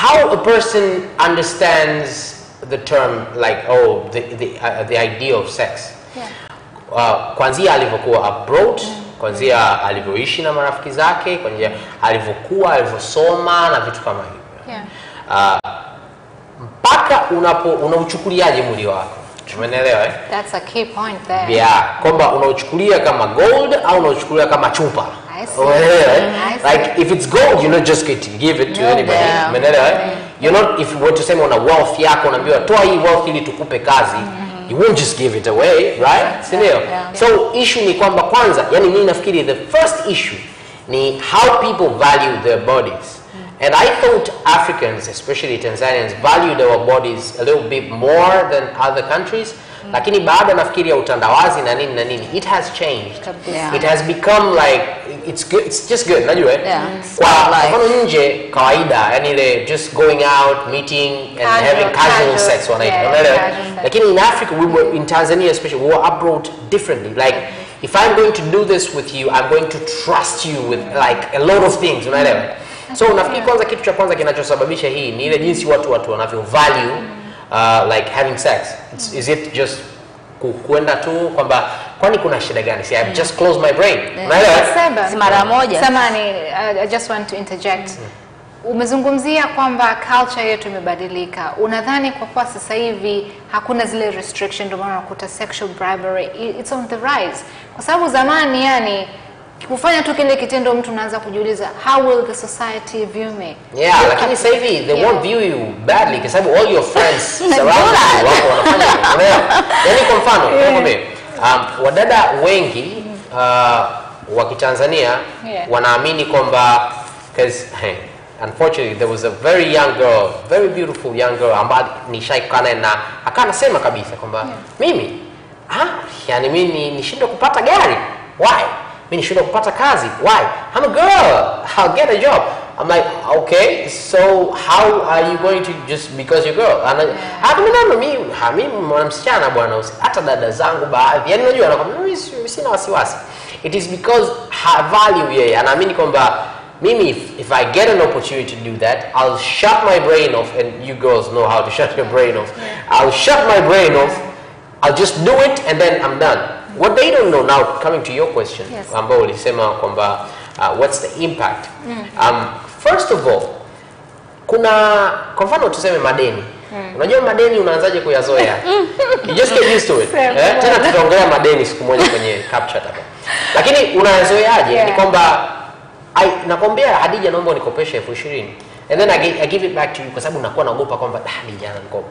how a person understands the term, like the idea of sex. Kwanzia alivyokuwa abroad, kwanzia alivyoishi na marafiki zake, kwanzia alivyosoma na vitu kama hivyo. Mpaka unauchukuliaje mwili wako? Umeelewa eh? That's a key point there. Yeah, kwamba unauchukulia kama gold au unauchukulia kama chupa. Like if it's gold, you're not just going to give it to anybody. Umeelewa eh? You're not, if you were to say una wealth yako unaambiwa toa hii wealth ili tukupe kazi. You won't just give it away, right? So issue ni kwamba kwanza, yani mimi nafikiri the first issue ni how people value their bodies. And I thought Africans, especially Tanzanians, valued our bodies a little bit more than other countries. Lakini baada nafikiri ya utandawazi na nini, it has changed. It has become like it's just good, najua kwa mfano nje kawaida, yani ile just going out, meeting and having casual sex lakini in Africa, in Tanzania especially, we were abroad differently. Like if I'm going to do this with you, I'm going to trust you with like a lot of things, unaelewa? So nafikiri kwanza kitu cha kwanza kinachosababisha hii ni ile jinsi watu wanavyo value like having sex. Is it just kuenda tu kwamba kwani kuna shida gani? See, I've just closed my brain. Mara moja. Samani, I just want to interject. Umezungumzia kwamba culture yetu imebadilika. Unadhani kwa kuwa sasa hivi hakuna zile restriction, ndio maana unakuta sexual bribery it's on the rise? Kwa sababu zamani yani kufanya tu kile kitendo mtu anaanza kujiuliza how will the society view me? Yeah, lakini sasa hivi they won't view you badly kwa sababu all your friends surround you wako wanafanya. Yani kwa mfano, wadada wengi wa Kitanzania wanaamini kwamba unfortunately there was a very young girl, very beautiful young girl ambaye nishaikana na akanasema kabisa kwamba mimi yani mimi nishindwe kupata gari. Why? Mimi nishindwe kupata kazi. Why? I'm a girl. I'll get a job. I'm like, okay, so how are you going to just because you're a girl? And mimi mwanamsichana bwana, hata dada zangu baadhi yani unajua anakwambia mimi sina wasiwasi. It is because her value yeye anaamini kwamba mimi if I get an opportunity to do that, I'll shut my brain off, and you girls know how to shut your brain off. I'll shut my brain off. I'll just do it and then I'm done. What they don't know now, coming to your question, ambao ulisema kwamba what's the impact? First of all, kuna kwa mfano tuseme madeni. Unajua madeni unaanzaje kuyazoea? You just get used to it. Tena tutaongelea madeni siku moja kwenye capture hapa. Lakini unayazoeaje? Ni kwamba nakwambia Hadija, naomba unikopeshe 20,000. and then I give it back to you kwa sababu nakuwa naogopa kwamba Hadija ananikopa.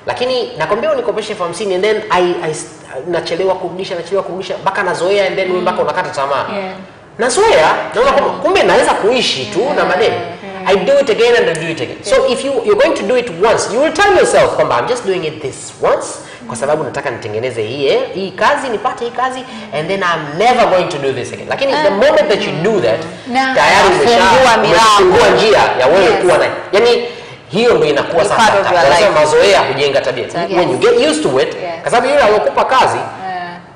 Lakini nakwambia unikopeshe 50 and then I nachelewa kurudisha mpaka nazoea and then wewe mpaka unakata tamaa. Nazoea naona kumbe naweza kuishi tu na madeni. I do it again and I do it again. So if you're going to do it once, you will tell yourself kwamba I'm just doing it this once kwa sababu nataka nitengeneze hii kazi, nipate hii kazi, and then I'm never going to do this again. Lakini the moment that you do that, tayari umefungua njia ya wewe kuwa na, yani hiyo ndio inakuwa sasa mazoea kujenga tabia. When you get used to it, kwa sababu yule aliyokupa kazi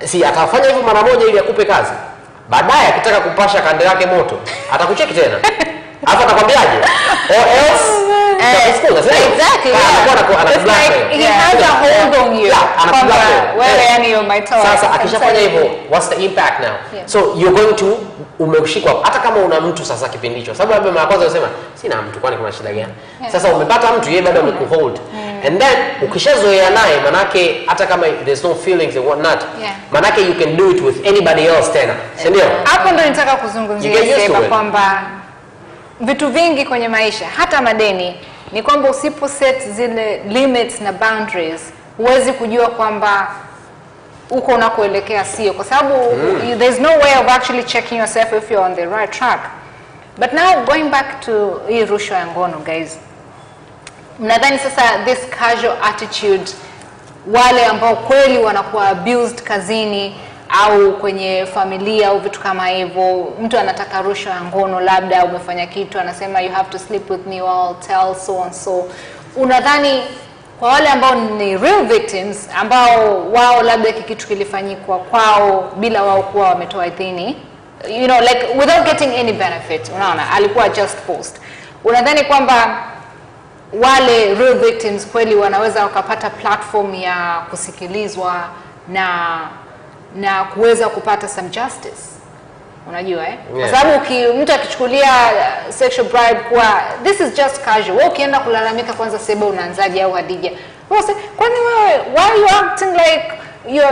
si atafanya hivyo mara moja ili akupe kazi. Baadaye akitaka kupasha kande yake moto, atakucheki tena. Hapa atakwambiaje? Or else exactly. It's like he has a hold on you. Sasa akishafanya hivyo, what's the impact now? So you're going to umeshikwa hata kama una mtu sasa kipindi hicho. Sababu labda mara kwanza unasema sina mtu kwani kuna shida gani? Sasa umepata mtu yeye bado amekuhold. And then ukishazoea naye manake hata kama there's no feelings and what not. Manake you can do it with anybody else tena. Si ndio? Hapo ndio nitaka kuzungumzia sasa kwamba vitu vingi kwenye maisha hata madeni ni kwamba usipo set zile limits na boundaries huwezi kujua kwamba uko unakoelekea sio kwa sababu there's no way of actually checking yourself if you're on the right track. But now going back to hii rushwa ya ngono guys, mnadhani sasa this casual attitude wale ambao kweli wanakuwa abused kazini au kwenye familia au vitu kama hivyo, mtu anataka rushwa ya ngono, labda umefanya kitu anasema you have to sleep with me or I'll tell so and so. Unadhani kwa wale ambao ni real victims ambao wao labda kitu kilifanyikwa kwao bila wao kuwa wametoa idhini, you know, like without getting any benefit, unaona alikuwa just post, unadhani kwamba wale real victims kweli wanaweza wakapata platform ya kusikilizwa na kuweza kupata some justice? Unajua kwa sababu mtu akichukulia sexual bribe kwa this is just casual, wewe ukienda kulalamika kwanza Seba unaanzaje au Hadija, wewe kwani wewe why you acting like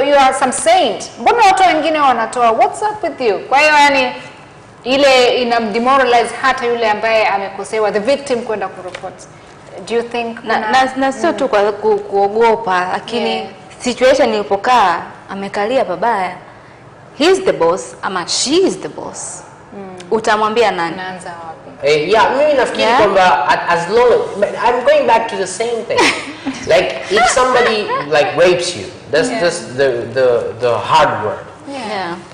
you are some saint, mbona watu wengine wanatoa, what's up with you? Kwa hiyo yani ile ina demoralize hata yule ambaye amekosewa, the victim, kwenda kureport. Do you think na sio tu kwa kuogopa, lakini situation ilipokaa amekalia babaya, he's the boss ama she is the boss, utamwambia nani? Naanza wapi? Mimi nafikiri kwamba as long as I'm going back to the same thing. Like if somebody like rapes you, that's the hard word.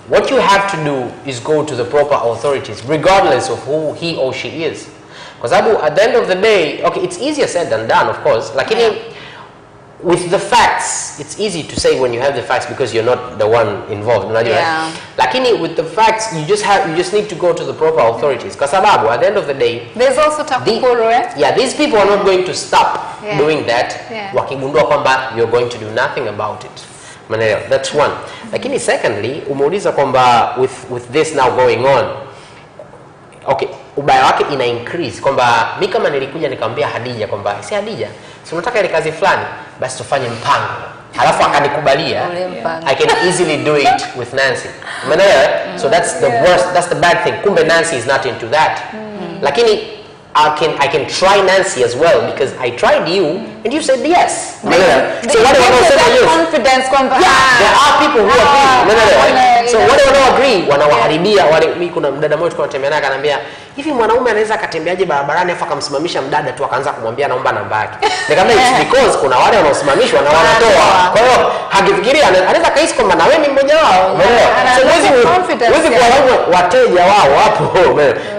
What you have to do is go to the proper authorities regardless of who he or she is. Kwa sababu at the end of the day, okay, it's easier said than done, of course, lakini with the facts, it's easy to say when you have the facts because you're not the one involved, unajua. Lakini with the facts, you just need to go to the proper authorities. Kwa sababu at the end of the day, there's also takukuru, these people are not going to stop doing that. Wakigundua kwamba you're going to do nothing about it. Maneno, that's one. Lakini secondly, umeuliza kwamba with this now going on, okay, ubaya wake ina increase kwamba mimi kama nilikuja nikamwambia Hadija kwamba si Hadija, si unataka ile kazi fulani, basi tufanye mpango, alafu akanikubalia, I can easily do it with Nancy. Umeelewa? So that's the worst, that's the bad thing. Kumbe Nancy is not into that. Lakini I can try Nancy as well because I tried you and you said yes. So what do I say? Confidence kwamba there are people who agree. So what do I agree? Wanawaharibia wale. Mimi kuna mdada mmoja tulikuwa tunatembea naye akaniambia, hivi mwanaume anaweza akatembeaje barabarani afa akamsimamisha mdada tu akaanza kumwambia naomba namba yake? Nikamwambia it's because kuna wale wanaosimamishwa na wanatoa. Kwa hiyo hakifikiria anaweza kaisi kwamba na wewe ni mmoja wao. Umeelewa? So huwezi kuwalaumu wateja wao hapo.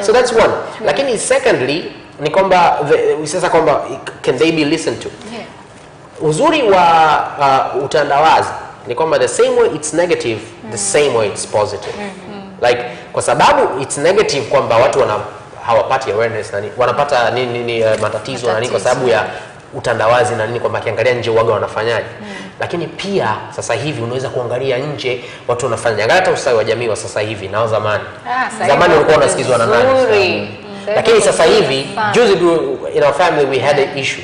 So that's one. Lakini secondly ni kwamba sasa kwamba can they be listened to? Uzuri wa utandawazi ni kwamba the same way it's negative, the same way it's positive. Like kwa sababu it's negative kwamba watu hawapati awareness na wanapata matatizo na nini kwa sababu ya utandawazi na nini, kwamba kiangalia nje uaga wanafanyaje. Lakini pia sasa hivi unaweza kuangalia nje watu wanafanya. Angalia hata ustawi wa jamii wa sasa hivi na zamani. Zamani walikuwa wanasikizwa na nani? Lakini sasa hivi juzi in our family we had an issue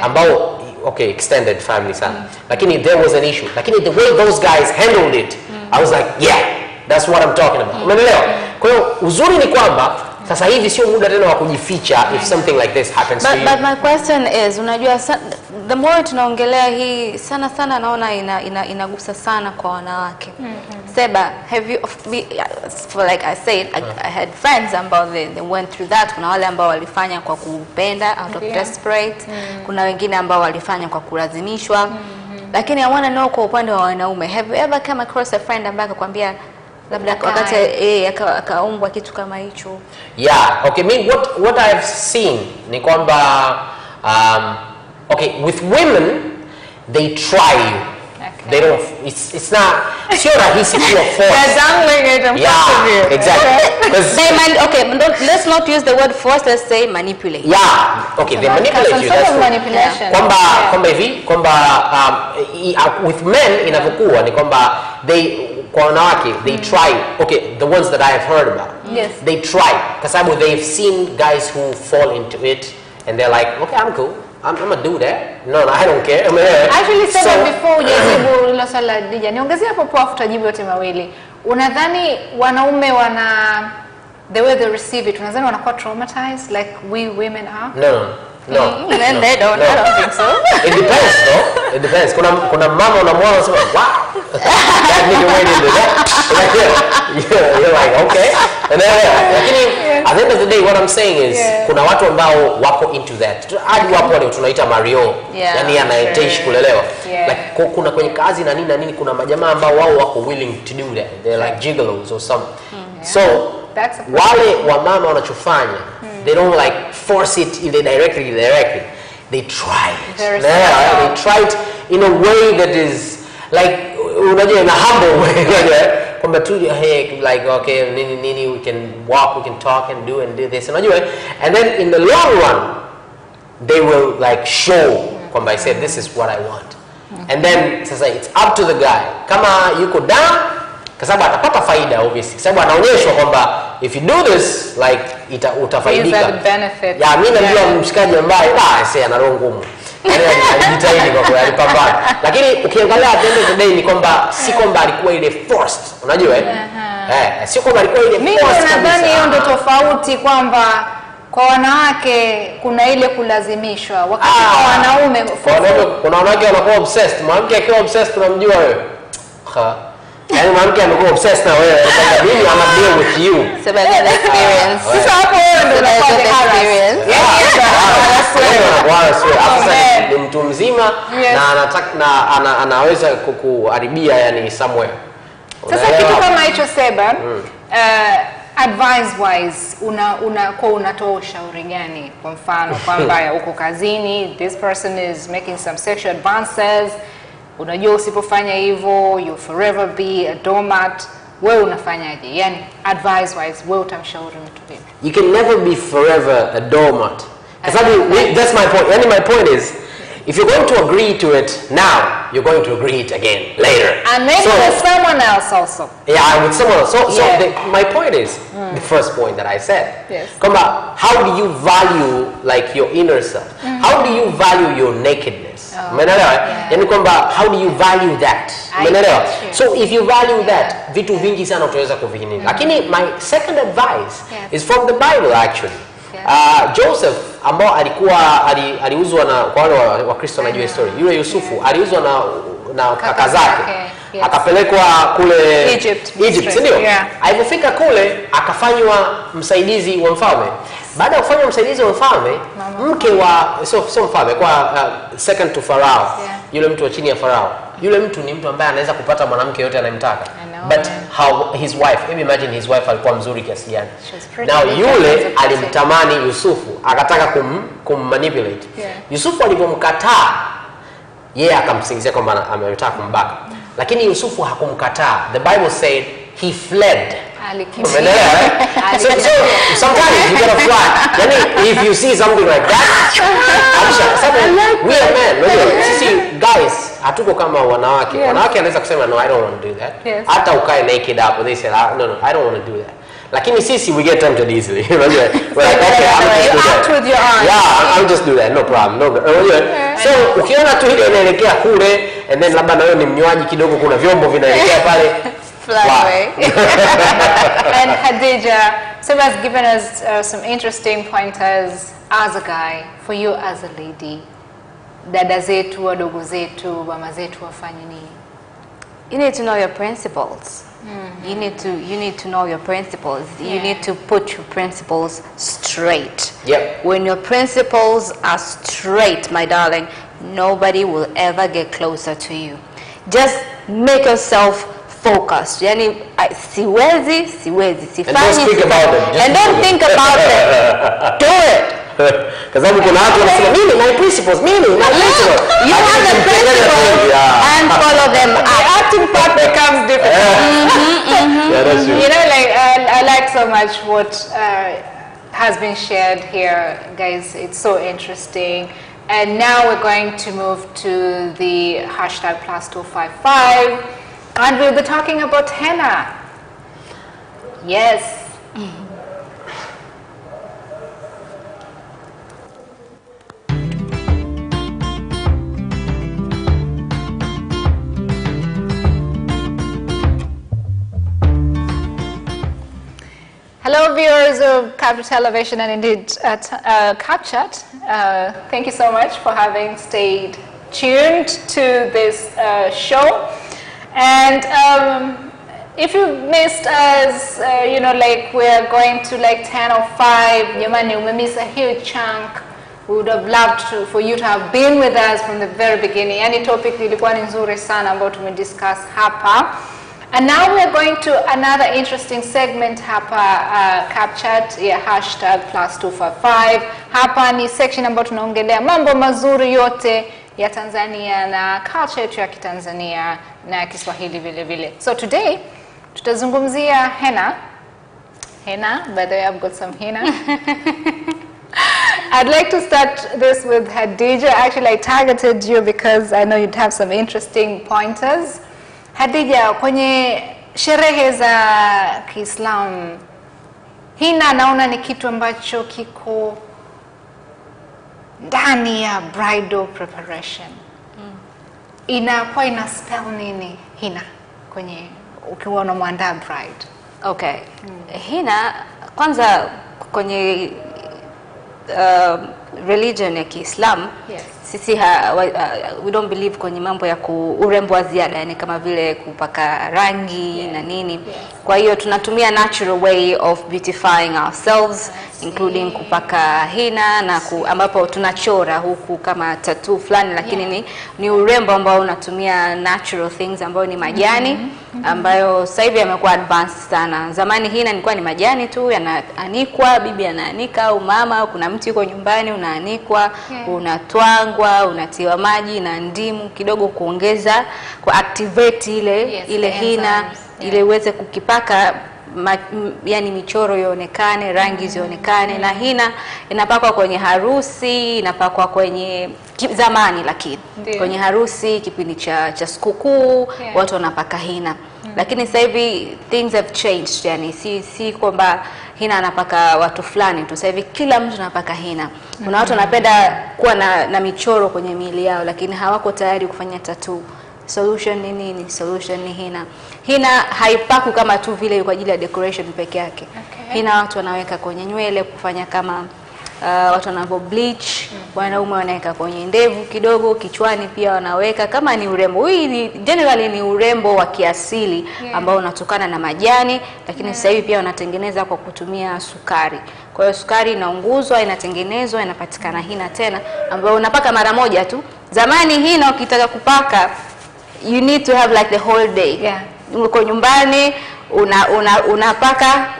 ambao okay, extended family sana. Lakini there was an issue. Lakini the way those guys handled it, I was like, yeah, that's what I'm talking about. Umeelewa? Kwa hiyo uzuri ni kwamba Sasa hivi sio muda tena wa kujificha if something like this happens to you. But my question is, unajua the more tunaongelea hii sana naona inagusa sana kwa wanawake. Seba, have you for like I said, I had friends ambao they went through that. Kuna wale ambao walifanya kwa kupenda out of desperate. Kuna wengine ambao walifanya kwa kulazimishwa. Lakini I want to know kwa upande wa wanaume, have you ever come across a friend ambaye akakwambia labda wakati akaumbwa kitu kama hicho? Yeah, okay, me what I have seen ni kwamba okay, with women they try you. Okay. They don't, it's not, sure rahisi kuwa force. They're dangling it in front of you. Exactly. Okay, let's not use the word force, let's say manipulate. Yeah, okay, they manipulate you. That's manipulation. Kwamba hivi, with men inavyokuwa ni kwamba kwa wanawake they try. Okay, the ones that I have heard about. Yes. They try. Kwa sababu they've seen guys who fall into it and they're like, okay, I'm cool. I'm gonna do that. No, I don't care. Actually said before ujajibu hilo swala Dija. Niongezea hapo kwa tutajibu yote mawili. Unadhani wanaume the way they receive it, unadhani wanakuwa traumatized like we women are? No. Then they don't. No. I don't think so. It depends though. It depends. Kuna mama unamwona unasema, wow. That nigga went into that. You're like, okay. And then, at the end of the day, what I'm saying is, kuna watu ambao wako into that. Hadi wapo wale tunaita Mario. Yani anayetaishi kulelewa. Like kuna kwenye kazi na nini kuna majamaa ambao wao wako willing to do that. They're like gigolos or something. So, wale wa mama wanachofanya, they don't like force it either directly. They try it. They try it in a way that is like, unajua, in a humble way. Kwamba tu, hey, like, okay, nini, we can walk, we can talk and do this. And then in the long run, they will like show, kwamba I said, this is what I want. And then, sasa, it's up to the guy. Kama yuko down, kwa sababu atapata faida obviously. Kwa sababu anaonyeshwa kwamba if you do this, like, utafaidika. Is that benefit? Yeah, mimi najua mshikaji ambaye ana roho ngumu. Alijitahidi kwa kweli, alipambana. Lakini ukiangalia at the end of the day ni kwamba si kwamba alikuwa ile forced, unajua sio kwamba alikuwa ile forced. Mimi nadhani hiyo ndio tofauti, kwamba kwa wanawake kuna ile kulazimishwa, wakati kwa wanaume kuna wanawake wanakuwa obsessed. Mwanamke akiwa obsessed unamjua wewe. Yani mwanamke amekuwa obsessed na wewe, sasa mimi I'm a deal with you. So by that experience. Sasa hapo wewe ndio unapata experience. Ni mtu mzima na anataka anaweza kukuharibia yani somewhere. Sasa kitu kama hicho Seba, advice wise unatoa ushauri gani? Kwa mfano kwamba uko kazini, this person is making some sexual advances, unajua usipofanya hivyo you forever be a doormat, wewe unafanyaje? Yani advice wise wewe utamshauri mtu vipi? You can never be forever a doormat. That's my point. Yani my point is, if you're going to agree to it now, you're going to agree it again later. And maybe with someone else also. Yeah, with someone else. So my point is, the first point that I said. Yes. How do you value like your inner self? How do you value your nakedness? Yani how do you value that? So if you value that, vitu vingi sana utaweza kuvihinini. Lakini my second advice is from the Bible actually. Joseph ambao aliuzwa na kwa wale wa Kristo najua story. Yule Yusufu aliuzwa na kaka zake. Akapelekwa kule Egypt, ndio? Alipofika kule akafanywa msaidizi wa mfalme. Baada ya kufanywa msaidizi wa mfalme, mke wa sio mfalme, kwa second to Pharaoh. Yule mtu wa chini ya Pharaoh. Yule mtu ni mtu ambaye anaweza kupata mwanamke yote anayemtaka. But how his wife, imagine his wife alikuwa mzuri kiasi gani. Now yule alimtamani Yusufu, akataka kummanipulate. Yusufu alipomkataa, yeye akamsingizia kwamba ametaka kumbaka. Lakini Yusufu hakumkataa. The Bible said he fled. So sometimes you gotta fly. Yani if you see something like that, we are men. Sisi guys hatuko kama wanawake. Wanawake anaweza kusema no, I don't want to do that. Hata ukae naked up, they say no, I don't want to do that. Lakini sisi we get tempted easily. We're like, okay, I'll just do that. No problem. So ukiona tu ile inaelekea kule and then labda na wewe ni mnywaji kidogo, kuna vyombo vinaelekea pale. Fly away. And Khadija, Seb has given us some interesting pointers as a guy, for you as a lady. Dada zetu, wadogo zetu, mama zetu wafanye nini? You need to know your principles. You need to know your principles. You need to put your principles straight. Yep. When your principles are straight, my darling, nobody will ever get closer to you. Just make yourself focused. Yani, siwezi, sifanyi. And don't think about them. And don't think about them. Do it. Because I'm going to have to say, meaning, my principles, meaning, my principles. You have the principles and follow them. The acting part becomes difficult. Yeah, that's true. You know, like, I like so much what has been shared here, guys. It's so interesting. And now we're going to move to the hashtag #255, and we'll be talking about henna. Yes. Hello viewers of Capital Television and indeed CapChat. Thank you so much for having stayed tuned to this show. And if you missed us, you know, like we're going to like 10:05, Yamani, we missed a huge chunk. We would have loved for you to have been with us from the very beginning. Any topic ilikuwa ni nzuri sana ambao tumediscuss hapa. And now we're going to another interesting segment hapa CapChat ya hashtag #255. Hapa ni section ambayo tunaongelea mambo mazuri yote ya Tanzania na culture yetu ya Kitanzania na Kiswahili vile vile. So today tutazungumzia henna. Henna, by the way, I've got some henna. I'd like to start this with Hadija. Actually, I targeted you because I know you'd have some interesting pointers. Hadija, kwenye sherehe za Kiislamu, henna naona ni kitu ambacho kiko ndani ya bridal preparation. Inakuwa ina spell nini henna kwenye ukiwa unamwandaa bride? Okay. Henna kwanza kwenye religion ya Kiislamu, yes. Sisi we don't believe kwenye mambo ya urembo wa ziada, yani kama vile kupaka rangi na nini. Yes. Kwa hiyo tunatumia natural way of beautifying ourselves, including kupaka henna na ambapo tunachora huku kama tattoo fulani, lakini ni urembo ambao unatumia natural things ambao ni majani ambayo sasa hivi yamekuwa advanced sana. Zamani henna ilikuwa ni majani tu yanaanikwa, bibi anaanika au mama au kuna mtu yuko nyumbani unaanikwa, unatwangwa, unatiwa maji na ndimu kidogo kuongeza activate ile henna ile uweze kukipaka yani michoro ionekane, rangi zionekane. Na henna inapakwa kwenye harusi, inapakwa kwenye zamani, lakini kwenye harusi, kipindi cha sikukuu, watu wanapaka henna. Lakini sasa hivi things have changed, yani si kwamba henna anapaka watu fulani tu. Sasa hivi kila mtu anapaka henna. Kuna watu wanapenda kuwa na michoro kwenye miili yao, lakini hawako tayari kufanya tattoo. Solution ni nini? Solution ni henna. Henna haipaku kama tu vile kwa ajili ya decoration peke yake. Henna watu wanaweka kwenye nywele kufanya kama watu wanavyo bleach, wanaume wanaweka kwenye ndevu kidogo, kichwani pia wanaweka kama ni urembo. Hii generally ni urembo wa kiasili ambao unatokana na majani, lakini sasa hivi pia wanatengeneza kwa kutumia sukari. Kwa hiyo sukari inaunguzwa, inatengenezwa, inapatikana henna tena ambayo unapaka mara moja tu. Zamani henna ukitaka kupaka you need to have like the whole day. Uko nyumbani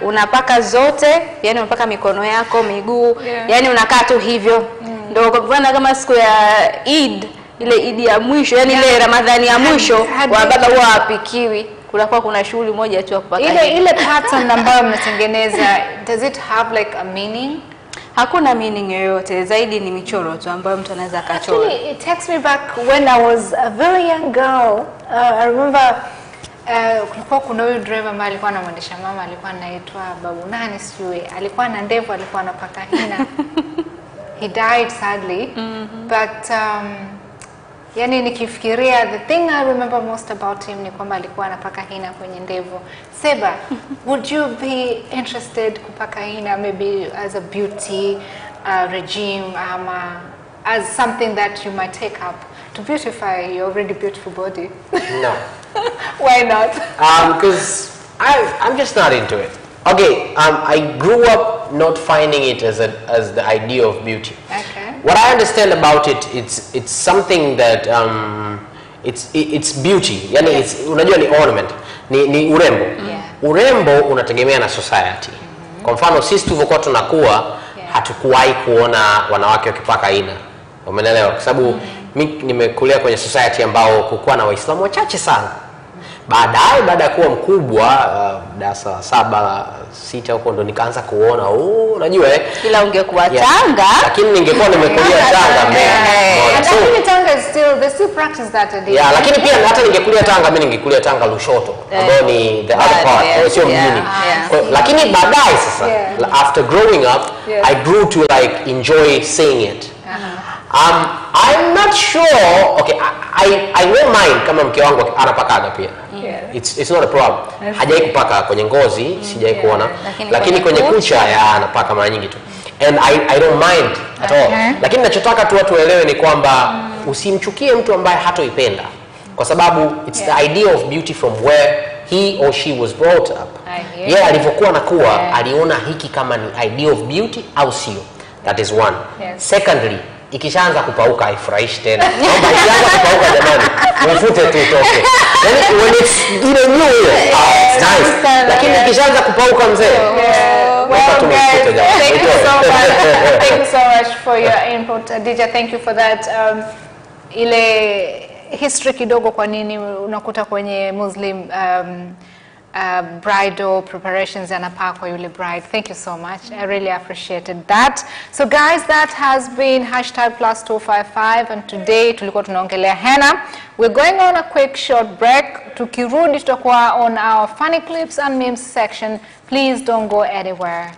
unapaka zote, yani unapaka mikono yako, miguu, yani unakaa tu hivyo. Ndio kwa mfano kama siku ya Eid, ile Eid ya mwisho, yani ile Ramadhani ya mwisho, wa baba huwa hapikiwi. Kuna shughuli moja tu ya kupaka. Ile pattern ambayo mnatengeneza, does it have like a meaning? Hakuna meaning yoyote, zaidi ni michoro tu ambayo mtu anaweza akachora. Actually, it takes me back when I was a very young girl. I remember kulikuwa kuna huyu driver ambaye alikuwa anamwendesha mama, alikuwa anaitwa babu nani sijui, alikuwa na ndevu, alikuwa anapaka henna. He died sadly, but Yani nikifikiria, the thing I remember most about him ni kwamba alikuwa anapaka hina kwenye ndevu. Seba, would you be interested kupaka hina maybe as a beauty regime as something that you might take up to beautify your already beautiful body? No. Why not? Because I'm just not into it. Okay, I grew up not finding it as the idea of beauty. Okay. What I understand about it, it's something that it's beauty. Yani unajua ni ornament, ni urembo. Urembo unategemea na society. Kwa mfano sisi tulivyokuwa tunakuwa hatukuwahi kuona wanawake wakipaka hina. Umeelewa? Kwa sababu mimi nimekulia kwenye society ambao kulikuwa na Waislamu wachache sana. Baadaye baada ya kuwa mkubwa darasa 7 6 huko ndo nikaanza kuona unajua ila ungekuwa Tanga lakini ningekuwa nimekulia Tanga lakini Tanga is they still practice that today. Yeah, lakini pia hata ningekulia Tanga mimi ningekulia Tanga Lushoto ambao ni the other part sio mjini. Lakini baadaye sasa after growing up I grew to like enjoy seeing it. I'm not sure. Okay, I won't mind kama mke wangu anapakaga pia. It's not a problem. Hajai kupaka kwenye ngozi, sijai kuona. Lakini kwenye kucha anapaka mara nyingi tu. And I don't mind at all. Lakini ninachotaka tu watu waelewe ni kwamba usimchukie mtu ambaye hatoipenda. Kwa sababu it's the idea of beauty from where he or she was brought up. Yeye alivyokuwa anakuwa aliona hiki kama ni idea of beauty au sio. That is one. Secondly, ikishaanza kupauka haifurahishi tena. Kwamba ikianza kupauka jamani, mfute tu toke. Yani when it's new it's nice. Lakini ikishaanza kupauka mzee. Well guys, thank you so much for your input. Dija, thank you for that. Ile history kidogo kwa nini unakuta kwenye Muslim bridal preparations anapakwa yule bride. Thank you so much. I really appreciated that. So guys, that has been #+255 and today tulikuwa tunaongelea henna. We're going on a quick short break. Tukirudi tutakuwa on our funny clips and memes section. Please don't go anywhere.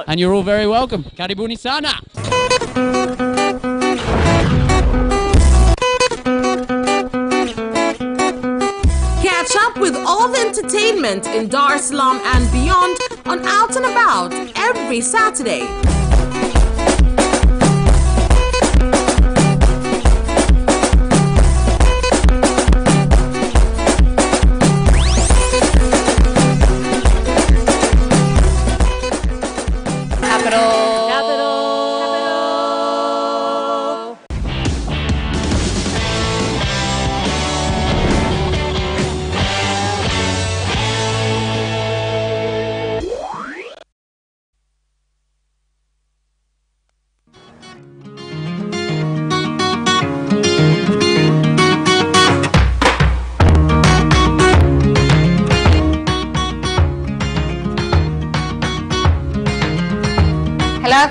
And you're all very welcome. Karibuni sana. Catch up with all the entertainment in Dar es Salaam and beyond on Out and About every Saturday.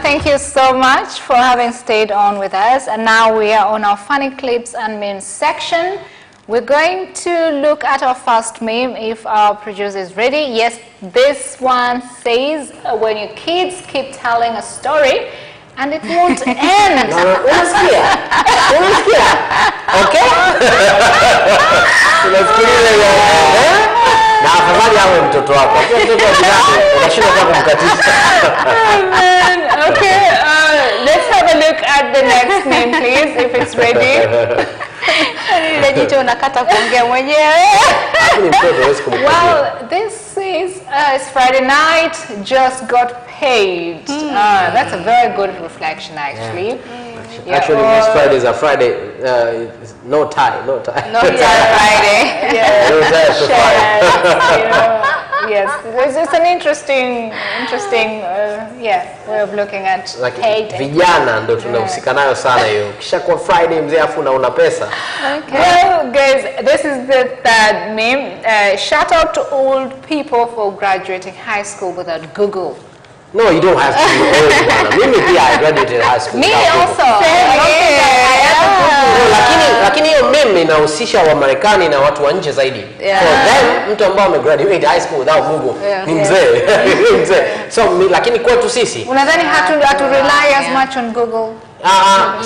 Thank you so much for having stayed on with us. And now we are on our funny clips and memes section. We're going to look at our first meme if our producer is ready. Yes, this one says, when your kids keep telling a story and it won't end. Okay? Na afadhali awe mtoto wako. Mtoto wa jirani unashinda kwa kumkatisha. Okay, let's have a look at the next meme please if it's ready. Well, this is it's Friday night, just got paid. That's a very good reflection actually. Actually, most Fridays are Friday. No tie. No tie Friday. Yeah. No tie for Friday. Yes, it's an interesting way of looking at like paid. Vijana ndo tunahusika nayo sana hiyo. Kisha kwa Friday mzee afu una pesa. Okay. Well, guys, this is the third meme. Shout out to old people for graduating high school without Google. No, you don't have to be old, bwana. Mimi pia I graduated high school. Me also. Okay. Lakini hiyo meme inahusisha wa Marekani na watu wa nje zaidi. For them, mtu ambao amegraduate high school without Google ni mzee. So lakini kwetu sisi unadhani hatu rely as much on Google?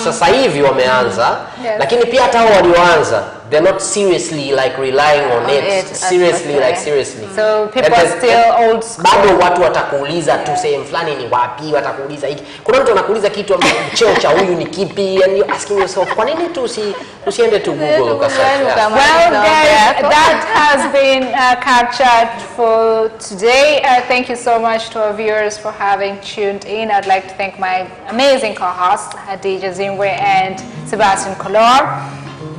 Sasa hivi wameanza, lakini pia hata hao walioanza they're not seriously like relying on it seriously. So people are still old school. Bado watu watakuuliza tu sehemu fulani ni wapi, watakuuliza hiki. Kuna mtu anakuuliza kitu cheo cha huyu ni kipi, and you asking yourself kwa nini tu usiende tu Google ukasearch. Well guys, that has been captured for today. Thank you so much to our viewers for having tuned in. I'd like to thank my amazing co-hosts Hadija Zimwe and Sebastian Kolor.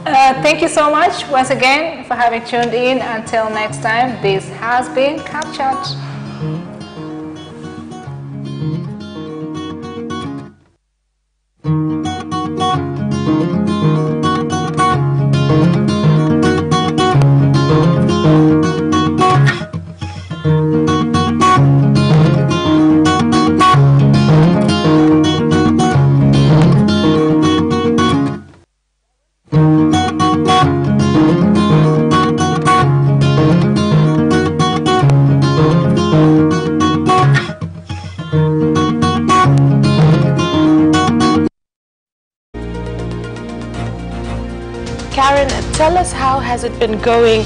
Thank you so much once again for having tuned in. Until next time, this has been Captured. Karen, tell us, how has it been going